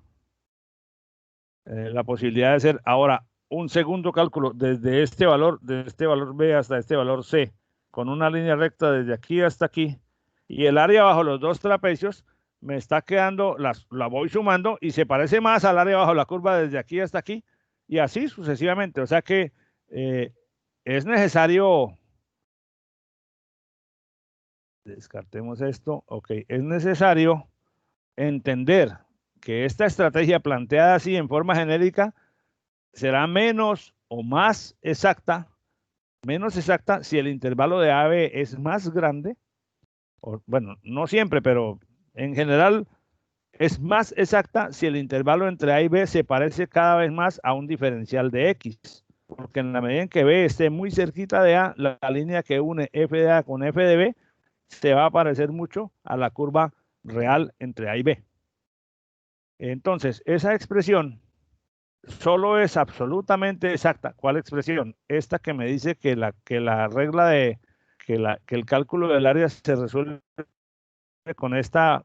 la posibilidad de hacer ahora un segundo cálculo desde este valor B hasta este valor C, con una línea recta desde aquí hasta aquí, y el área bajo los dos trapecios me está quedando, la voy sumando y se parece más al área bajo la curva desde aquí hasta aquí, y así sucesivamente. O sea que es necesario, descartemos esto, ok, es necesario entender que esta estrategia planteada así en forma genérica será menos o más exacta, si el intervalo de AB es más grande, o, bueno, no siempre, pero en general es más exacta si el intervalo entre A y B se parece cada vez más a un diferencial de X, porque en la medida en que B esté muy cerquita de A, la línea que une f de A con f de B se va a parecer mucho a la curva real entre A y B. Entonces, esa expresión solo es absolutamente exacta. ¿Cuál expresión? Esta que me dice que la regla de que el cálculo del área se resuelve con esta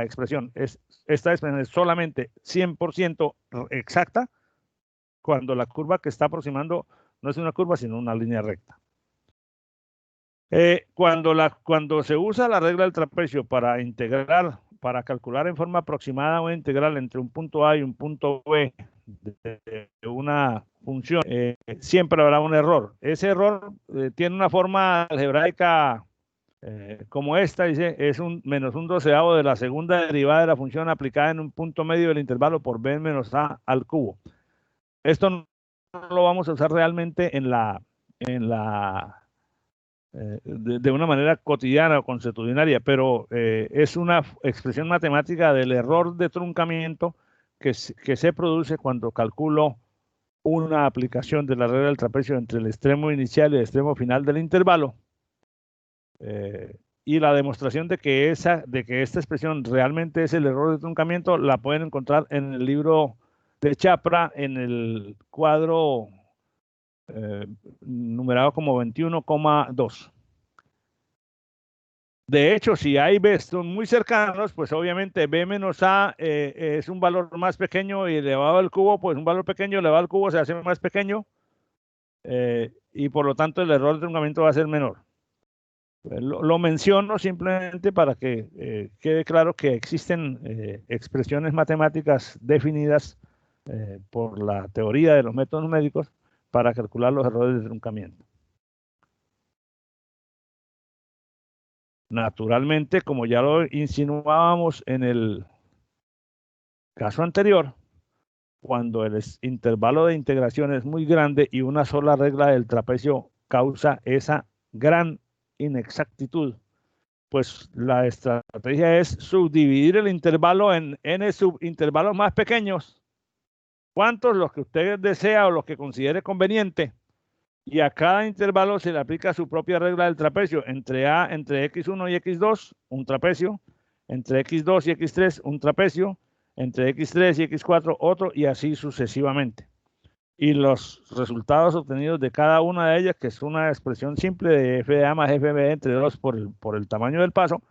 expresión. Esta expresión es solamente 100% exacta cuando la curva que está aproximando no es una curva, sino una línea recta. Cuando se usa la regla del trapecio para integrar, para calcular en forma aproximada una integral entre un punto A y un punto B de una función, siempre habrá un error. Ese error tiene una forma algebraica como esta, dice, es un menos un doceavo de la segunda derivada de la función aplicada en un punto medio del intervalo por b menos a al cubo. Esto no lo vamos a usar realmente de una manera cotidiana o consuetudinaria, pero es una expresión matemática del error de truncamiento que se produce cuando calculo una aplicación de la regla del trapecio entre el extremo inicial y el extremo final del intervalo. Y la demostración de que esta expresión realmente es el error de truncamiento la pueden encontrar en el libro de Chapra, en el cuadro numerado como 21,2. De hecho, si A y B son muy cercanos, pues obviamente B menos A es un valor más pequeño y elevado al cubo, pues un valor pequeño elevado al cubo se hace más pequeño y por lo tanto el error de truncamiento va a ser menor. Lo menciono simplemente para que quede claro que existen expresiones matemáticas definidas por la teoría de los métodos numéricos para calcular los errores de truncamiento. Naturalmente, como ya lo insinuábamos en el caso anterior, cuando el intervalo de integración es muy grande y una sola regla del trapecio causa esa gran inexactitud, pues la estrategia es subdividir el intervalo en n subintervalos más pequeños. ¿Cuántos? Los que usted desea o los que considere conveniente. Y a cada intervalo se le aplica su propia regla del trapecio. Entre x1 y x2, un trapecio. Entre x2 y x3, un trapecio. Entre x3 y x4, otro, y así sucesivamente. Y los resultados obtenidos de cada una de ellas, que es una expresión simple de f de A más f de B entre 2 por el tamaño del paso,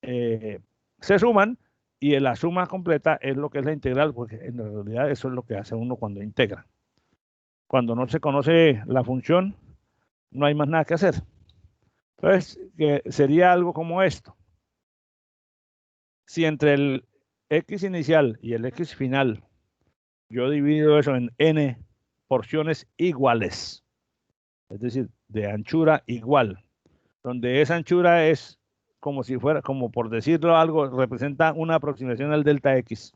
se suman y la suma completa es lo que es la integral, porque en realidad eso es lo que hace uno cuando integra. Cuando no se conoce la función, no hay más nada que hacer. Entonces, sería algo como esto. Si entre el x inicial y el x final, yo divido eso en n porciones iguales, es decir, de anchura igual, donde esa anchura es como si fuera, como por decirlo algo, representa una aproximación al delta x.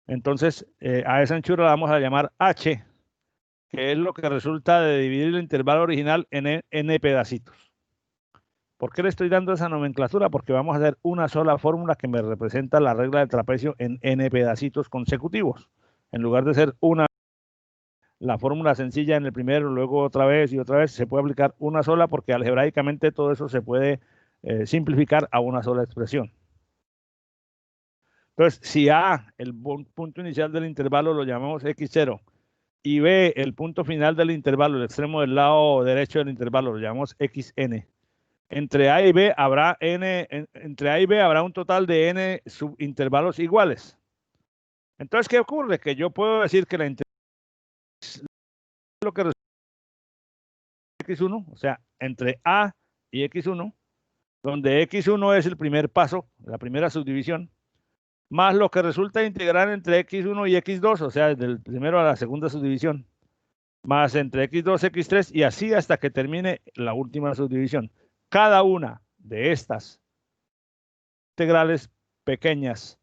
Entonces, a esa anchura la vamos a llamar h, que es lo que resulta de dividir el intervalo original en n pedacitos. ¿Por qué le estoy dando esa nomenclatura? Porque vamos a hacer una sola fórmula que me representa la regla del trapecio en n pedacitos consecutivos. En lugar de ser la fórmula sencilla en el primero, luego otra vez y otra vez, se puede aplicar una sola porque algebraicamente todo eso se puede simplificar a una sola expresión. Entonces, si A, el punto inicial del intervalo, lo llamamos x0, y B, el punto final del intervalo, el extremo del lado derecho del intervalo, lo llamamos xn, Entre A y B habrá entre A y B habrá un total de n subintervalos iguales. Entonces, ¿qué ocurre? Que yo puedo decir que la integral es lo que resulta x1, o sea, entre A y x1, donde x1 es el primer paso, la primera subdivisión, más lo que resulta integral entre x1 y x2, o sea, del primero a la segunda subdivisión, más entre x2, x3 y así hasta que termine la última subdivisión. Cada una de estas integrales pequeñas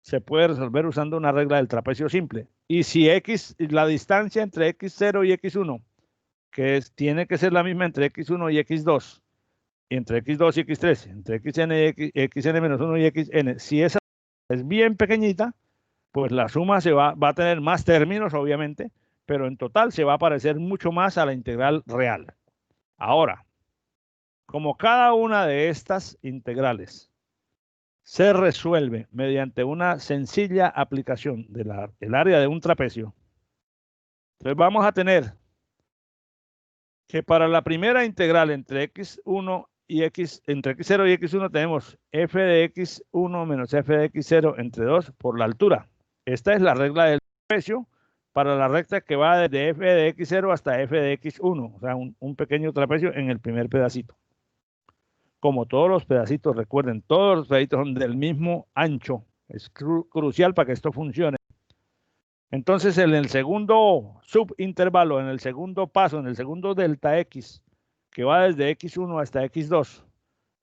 se puede resolver usando una regla del trapecio simple. Y si la distancia entre x0 y x1, tiene que ser la misma entre x1 y x2, y entre x2 y x3, entre xn y xn-1 y xn, si esa es bien pequeñita, pues la suma va a tener más términos, obviamente, pero en total se va a parecer mucho más a la integral real. Ahora, como cada una de estas integrales se resuelve mediante una sencilla aplicación del área de un trapecio, entonces vamos a tener que para la primera integral entre x1 y entre x0 y x1 tenemos f de x1 menos f de x0 entre 2 por la altura. Esta es la regla del trapecio para la recta que va desde f de x0 hasta f de x1, o sea, un pequeño trapecio en el primer pedacito. Como todos los pedacitos, recuerden, todos los pedacitos son del mismo ancho. Es crucial para que esto funcione. Entonces, en el segundo subintervalo, en el segundo paso, en el segundo delta x, que va desde x1 hasta x2,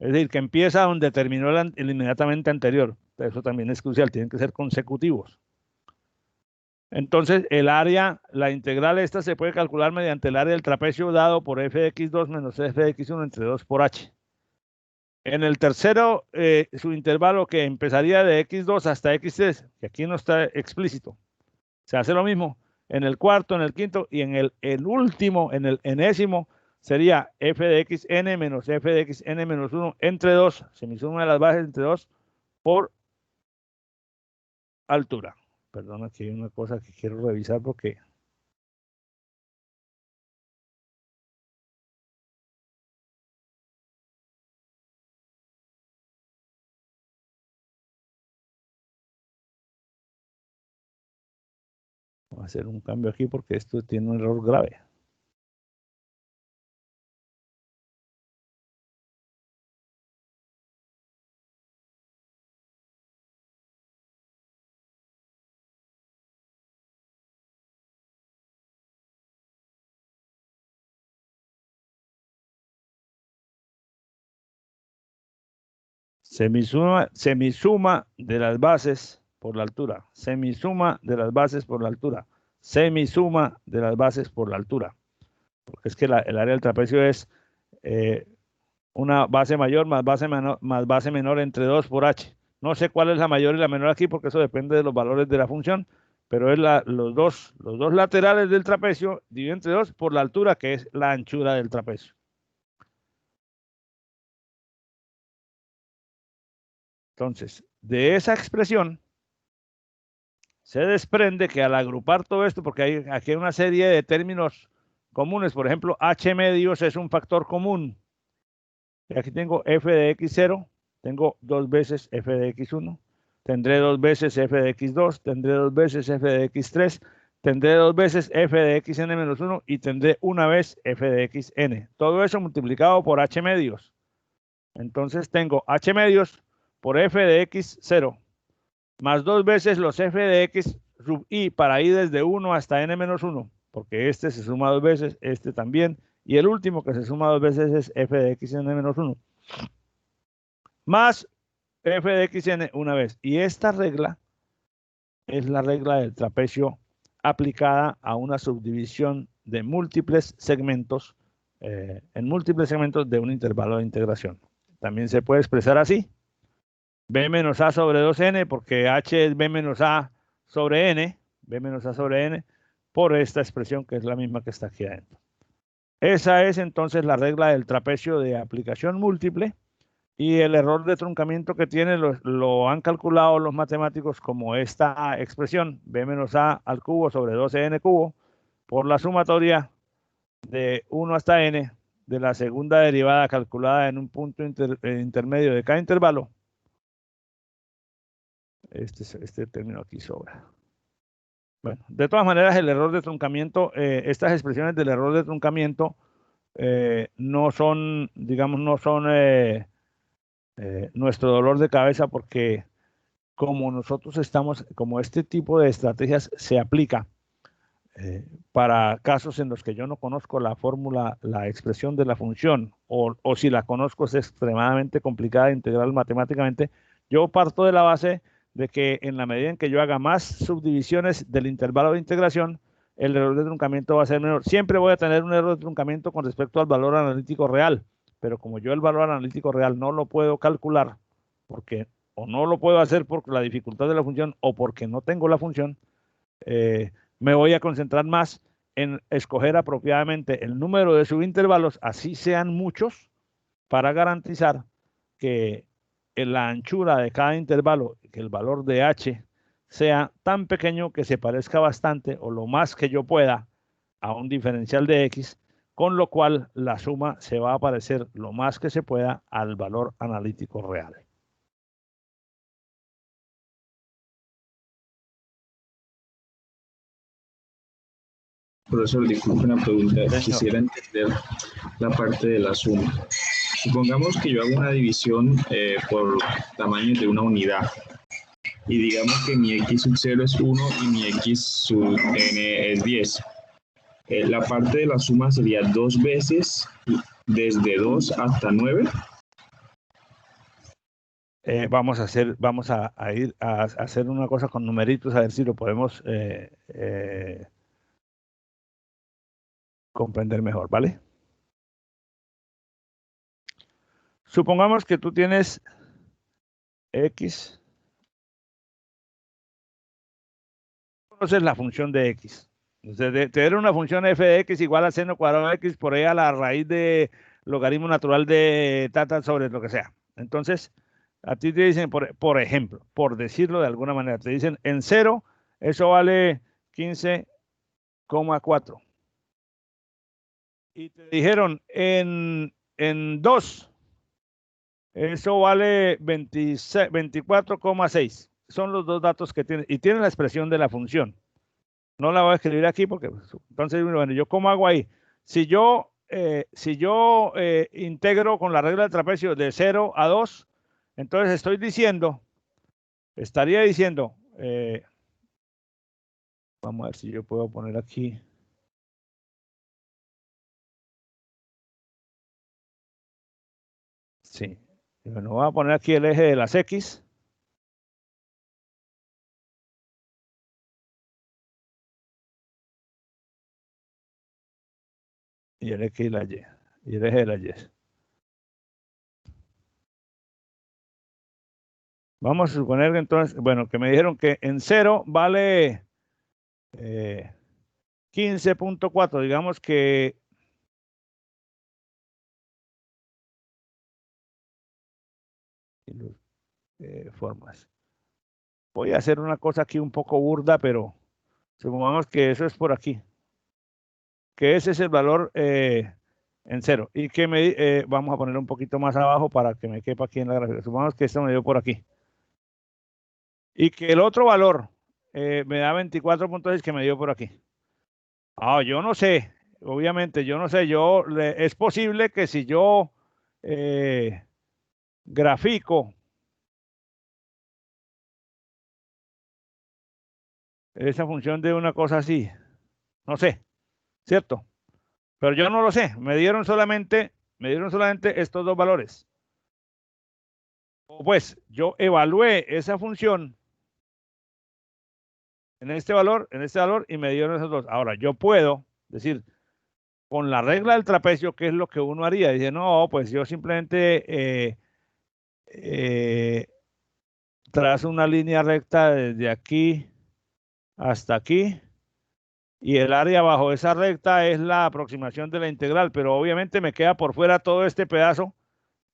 es decir, que empieza donde terminó el inmediatamente anterior. Eso también es crucial, tienen que ser consecutivos. Entonces, el área, la integral esta se puede calcular mediante el área del trapecio dado por f de x2 menos f de x1 entre 2 por h. En el tercero subintervalo que empezaría de x2 hasta x3, que aquí no está explícito, se hace lo mismo. En el cuarto, en el quinto y en el último, en el enésimo, sería f de xn menos f de xn menos 1 entre 2, semisuma de las bases entre 2 por altura. Perdón, aquí hay una cosa que quiero revisar porque... Voy a hacer un cambio aquí porque esto tiene un error grave. Semisuma de las bases por la altura. Semisuma de las bases por la altura. Semisuma de las bases por la altura. Porque es que el área del trapecio es una base mayor más base menor entre 2 por h. No sé cuál es la mayor y la menor aquí porque eso depende de los valores de la función, pero es los dos laterales del trapecio dividido entre 2 por la altura, que es la anchura del trapecio. Entonces, de esa expresión se desprende que al agrupar todo esto, porque aquí hay una serie de términos comunes, por ejemplo, h medios es un factor común. Y aquí tengo f de x0, tengo 2 veces f de x1, tendré 2 veces f de x2, tendré 2 veces f de x3, tendré 2 veces f de xn menos 1 y tendré una vez f de xn. Todo eso multiplicado por h medios. Entonces tengo h medios por f de x0 más 2 veces los f de x sub i para i desde 1 hasta n menos 1, porque este se suma 2 veces, este también, y el último que se suma 2 veces es f de xn menos 1, más f de xn una vez. Y esta regla es la regla del trapecio aplicada a una subdivisión de múltiples segmentos, en múltiples segmentos de un intervalo de integración. También se puede expresar así. B menos A sobre 2N, porque H es B menos A sobre N, B menos A sobre N, por esta expresión que es la misma que está aquí adentro. Esa es entonces la regla del trapecio de aplicación múltiple, y el error de truncamiento que tiene lo han calculado los matemáticos como esta expresión, B menos A al cubo sobre 12N cubo, por la sumatoria de 1 hasta N de la segunda derivada calculada en un punto intermedio de cada intervalo. Este término aquí sobra. Bueno, de todas maneras, el error de truncamiento, estas expresiones del error de truncamiento no son, digamos, no son nuestro dolor de cabeza, porque como nosotros estamos, como este tipo de estrategias se aplica para casos en los que yo no conozco la fórmula, la expresión de la función, o si la conozco es extremadamente complicada de integrar matemáticamente, yo parto de la base de que en la medida en que yo haga más subdivisiones del intervalo de integración, el error de truncamiento va a ser menor. Siempre voy a tener un error de truncamiento con respecto al valor analítico real, pero como yo el valor analítico real no lo puedo calcular, porque o no lo puedo hacer por la dificultad de la función o porque no tengo la función, me voy a concentrar más en escoger apropiadamente el número de subintervalos, así sean muchos, para garantizar que en la anchura de cada intervalo, que el valor de h sea tan pequeño que se parezca bastante o lo más que yo pueda a un diferencial de x, con lo cual la suma se va a parecer lo más que se pueda al valor analítico real. Profesor, disculpe una pregunta. Quisiera entender la parte de la suma. Supongamos que yo hago una división por tamaño de una unidad. Y digamos que mi x sub 0 es 1 y mi x sub n es 10. La parte de la suma sería 2 veces desde 2 hasta 9. Vamos a ir a hacer una cosa con numeritos, a ver si lo podemos comprender mejor, ¿vale? Supongamos que tú tienes x. Conoces la función de x. Entonces, te era una función f de x igual a seno cuadrado de x por ahí a la raíz de logaritmo natural de tata sobre lo que sea. Entonces, a ti te dicen, por ejemplo, por decirlo de alguna manera, te dicen en 0, eso vale 15,4. Y te dijeron en 2, eso vale 24,6. Son los dos datos que tiene. Y tiene la expresión de la función. No la voy a escribir aquí porque, entonces, bueno, ¿yo cómo hago ahí? Si yo integro con la regla del trapecio de 0 a 2, entonces estaría diciendo, vamos a ver si yo puedo poner aquí. Sí, bueno, voy a poner aquí el eje de las X. Y el X y la Y. Y el eje de la Y. Vamos a suponer que entonces, bueno, que me dijeron que en 0 vale 15,4. Digamos que formas. Voy a hacer una cosa aquí un poco burda, pero supongamos que eso es por aquí. Que ese es el valor en 0. Y que vamos a poner un poquito más abajo para que me quepa aquí en la gráfica. Supongamos que esto me dio por aquí. Y que el otro valor me da 24,6 que me dio por aquí. Yo no sé. Obviamente, yo no sé. Es posible que si yo grafico esa función de una cosa así, no sé, ¿cierto? Pero yo no lo sé. Me dieron solamente estos dos valores. Pues yo evalué esa función en este valor, y me dieron esos dos. Ahora, yo puedo decir, con la regla del trapecio, ¿qué es lo que uno haría? Dice, no, pues yo simplemente trazo una línea recta desde aquí hasta aquí, y el área bajo esa recta es la aproximación de la integral, pero obviamente me queda por fuera todo este pedazo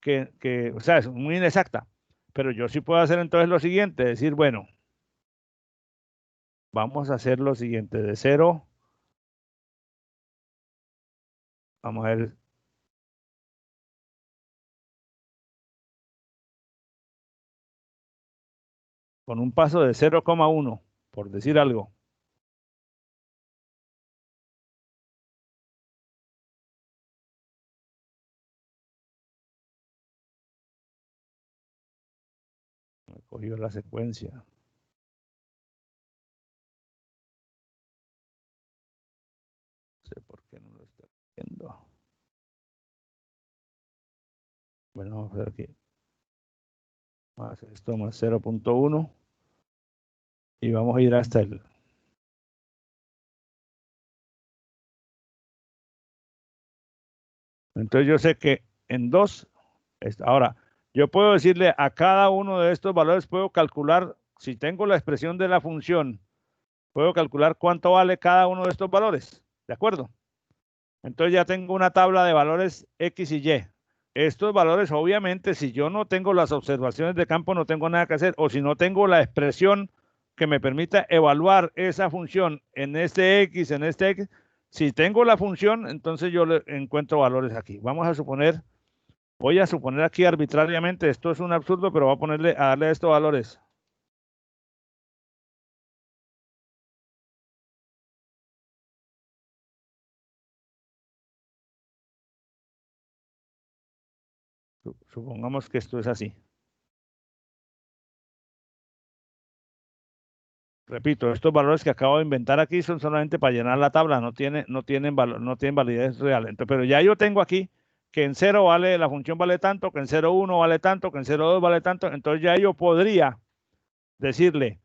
que o sea, es muy inexacta. Pero yo sí puedo hacer entonces lo siguiente, decir, bueno, vamos a hacer lo siguiente, de 0, vamos a ver, con un paso de 0,1, por decir algo. Me cogió la secuencia. No sé por qué no lo está viendo. Bueno, vamos a ver aquí. Más esto más 0,1. Y vamos a ir hasta el... Entonces yo sé que en 2, ahora, yo puedo decirle a cada uno de estos valores, puedo calcular, si tengo la expresión de la función, puedo calcular cuánto vale cada uno de estos valores, ¿de acuerdo? Entonces ya tengo una tabla de valores X y Y. Estos valores, obviamente, si yo no tengo las observaciones de campo, no tengo nada que hacer, o si no tengo la expresión que me permita evaluar esa función en este X, si tengo la función, entonces yo le encuentro valores aquí. Vamos a suponer, voy a suponer aquí arbitrariamente, esto es un absurdo, pero voy a darle a estos valores. Supongamos que esto es así. Repito, estos valores que acabo de inventar aquí son solamente para llenar la tabla, no tienen validez real. Entonces, pero ya yo tengo aquí que en 0 vale, la función vale tanto, que en 0,1 vale tanto, que en 0,2 vale tanto. Entonces ya yo podría decirle,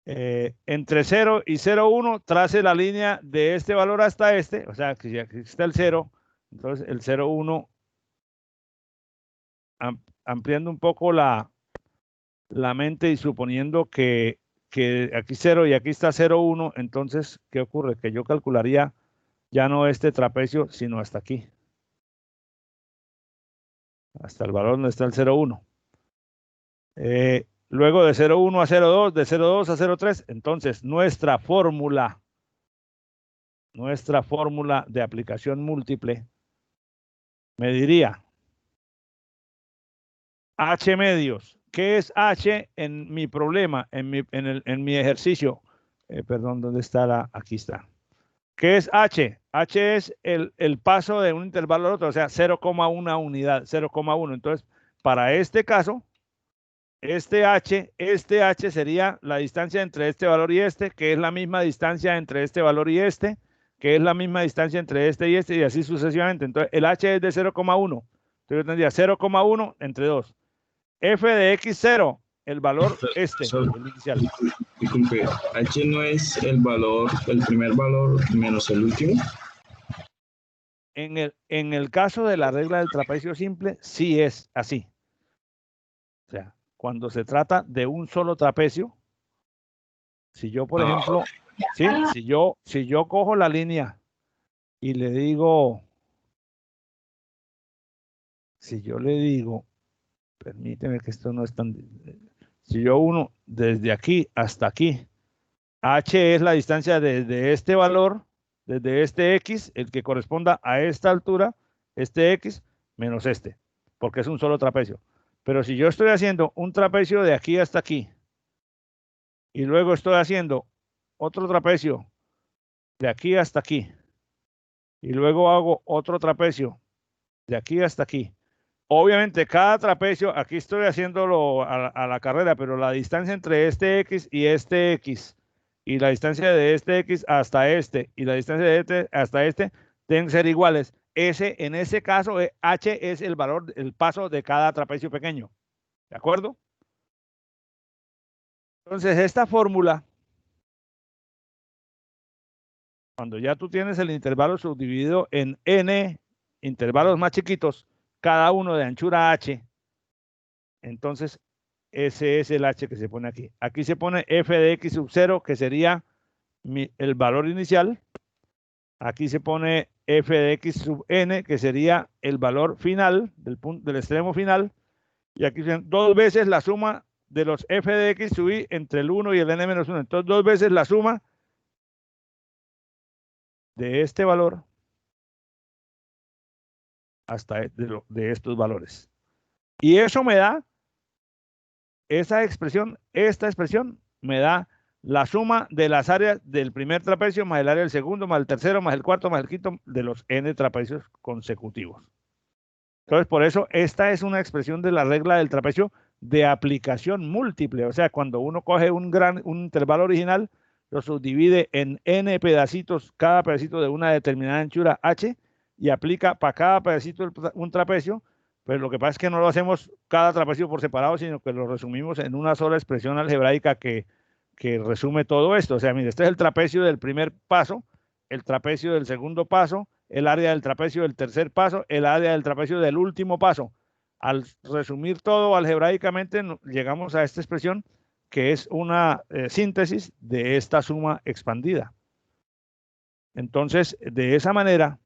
entre 0 y 0,1 trace la línea de este valor hasta este, o sea, que ya está el 0, entonces el 0,1, ampliando un poco la mente y suponiendo que aquí 0 y aquí está 0,1, entonces, ¿qué ocurre? Que yo calcularía ya no este trapecio, sino hasta aquí. Hasta el valor donde está el 0,1. Luego de 0,1 a 0,2, de 0,2 a 0,3, entonces nuestra fórmula de aplicación múltiple me diría H medios. ¿Qué es H en mi problema, en mi ejercicio? Perdón, ¿dónde está aquí está. ¿Qué es H? H es el paso de un intervalo al otro, o sea, 0,1 unidad, 0,1. Entonces, para este caso, este H sería la distancia entre este valor y este, que es la misma distancia entre este valor y este, que es la misma distancia entre este, y así sucesivamente. Entonces, el H es de 0,1. Entonces, yo tendría 0,1 entre 2. F de X0, el valor el inicial. Disculpe, H no es el valor, el primer valor menos el último. En el caso de la regla del trapecio simple, sí es así. O sea, cuando se trata de un solo trapecio, si yo, por ejemplo, ¿sí? si yo cojo la línea y le digo, si yo le digo, permíteme que esto no es tan... Si yo uno desde aquí hasta aquí, H es la distancia desde este valor, desde este X, el que corresponda a esta altura, este X, menos este, porque es un solo trapecio. Pero si yo estoy haciendo un trapecio de aquí hasta aquí, y luego estoy haciendo otro trapecio de aquí hasta aquí, y luego hago otro trapecio de aquí hasta aquí. Obviamente cada trapecio, aquí estoy haciéndolo a la carrera, pero la distancia entre este X y este X, y la distancia de este X hasta este, y la distancia de este hasta este, deben ser iguales. En ese caso, H es el valor, el paso de cada trapecio pequeño. ¿De acuerdo? Entonces, esta fórmula, cuando ya tú tienes el intervalo subdividido en n intervalos más chiquitos, cada uno de anchura h, entonces ese es el h que se pone aquí. Aquí se pone f de x sub 0, que sería el valor inicial. Aquí se pone f de x sub n, que sería el valor final, del extremo final. Y aquí son 2 veces la suma de los f de x sub i entre el 1 y el n menos 1. Entonces, 2 veces la suma de este valor hasta de estos valores. Y eso me da esta expresión me da la suma de las áreas del primer trapecio más el área del segundo, más el tercero, más el cuarto, más el quinto, de los n trapecios consecutivos. Entonces, por eso, esta es una expresión de la regla del trapecio de aplicación múltiple. O sea, cuando uno coge un intervalo original, lo subdivide en n pedacitos, cada pedacito de una determinada anchura h, y aplica para cada pedacito un trapecio. Pero lo que pasa es que no lo hacemos cada trapecio por separado, sino que lo resumimos en una sola expresión algebraica que resume todo esto. O sea, mire, este es el trapecio del primer paso, el trapecio del segundo paso, el área del trapecio del tercer paso, el área del trapecio del último paso. Al resumir todo algebraicamente, llegamos a esta expresión que es una síntesis de esta suma expandida. Entonces, de esa manera,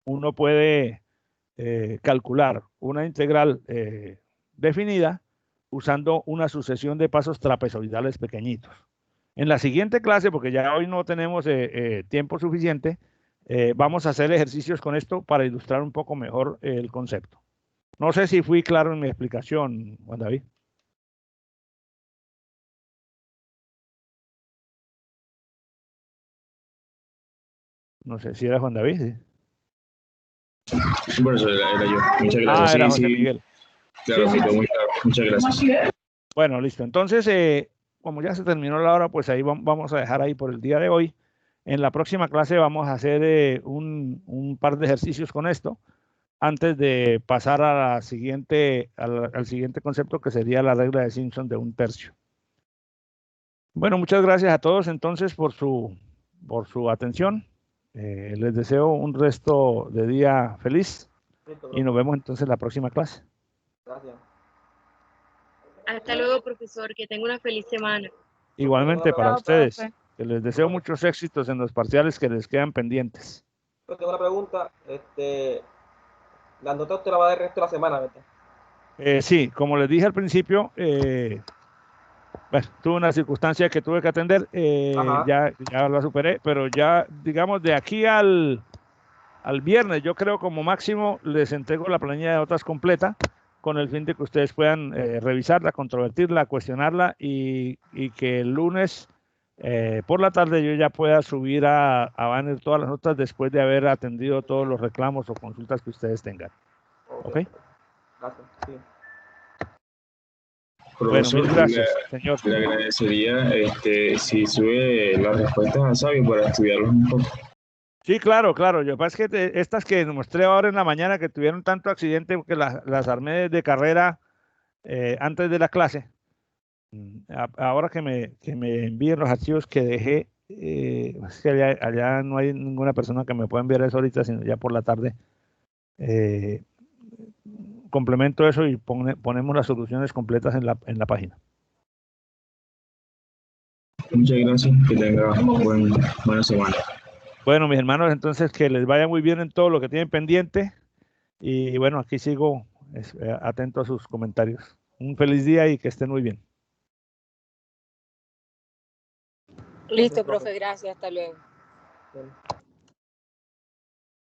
uno puede calcular una integral definida usando una sucesión de pasos trapezoidales pequeñitos. En la siguiente clase, porque ya hoy no tenemos tiempo suficiente, vamos a hacer ejercicios con esto para ilustrar un poco mejor el concepto. No sé si fui claro en mi explicación, Juan David. No sé si era Juan David, ¿sí? Por eso era yo. Muchas gracias. Era José Miguel. Claro, sí. Muy claro. Muchas gracias. Bueno, listo. Entonces, como ya se terminó la hora, pues ahí vamos a dejar ahí por el día de hoy. En la próxima clase vamos a hacer un par de ejercicios con esto, antes de pasar a al siguiente concepto, que sería la regla de Simpson de 1/3. Bueno, muchas gracias a todos entonces por su atención. Les deseo un resto de día feliz y nos vemos entonces en la próxima clase. Gracias. Hasta luego, profesor. Que tenga una feliz semana. Igualmente para Chao, ustedes, profe. que les deseo muchos éxitos en los parciales que les quedan pendientes. Yo tengo una pregunta. La nota usted la va a dar el resto de la semana, ¿verdad? Sí, como les dije al principio, bueno, tuve una circunstancia que tuve que atender, ya la superé, pero ya, digamos, de aquí al viernes, yo creo como máximo les entrego la planilla de notas completa, con el fin de que ustedes puedan revisarla, controvertirla, cuestionarla y que el lunes por la tarde yo ya pueda subir a Banner todas las notas después de haber atendido todos los reclamos o consultas que ustedes tengan. ¿Ok? Gracias. Sí. Bueno, mil gracias, señor. Le agradecería si sube las respuestas a Sabio para estudiarlos un poco. Sí, claro. Yo pasa es que estas que mostré ahora en la mañana, que tuvieron tanto accidente, porque las armé de carrera antes de la clase. Ahora que me envíen los archivos que dejé, es que allá no hay ninguna persona que me pueda enviar eso ahorita, sino ya por la tarde. Complemento eso y ponemos las soluciones completas en la página. Muchas gracias, que tenga buena semana. Bueno, mis hermanos, entonces que les vaya muy bien en todo lo que tienen pendiente. Y bueno, aquí sigo atento a sus comentarios. Un feliz día y que estén muy bien. Listo, profe, gracias. Hasta luego. Bien.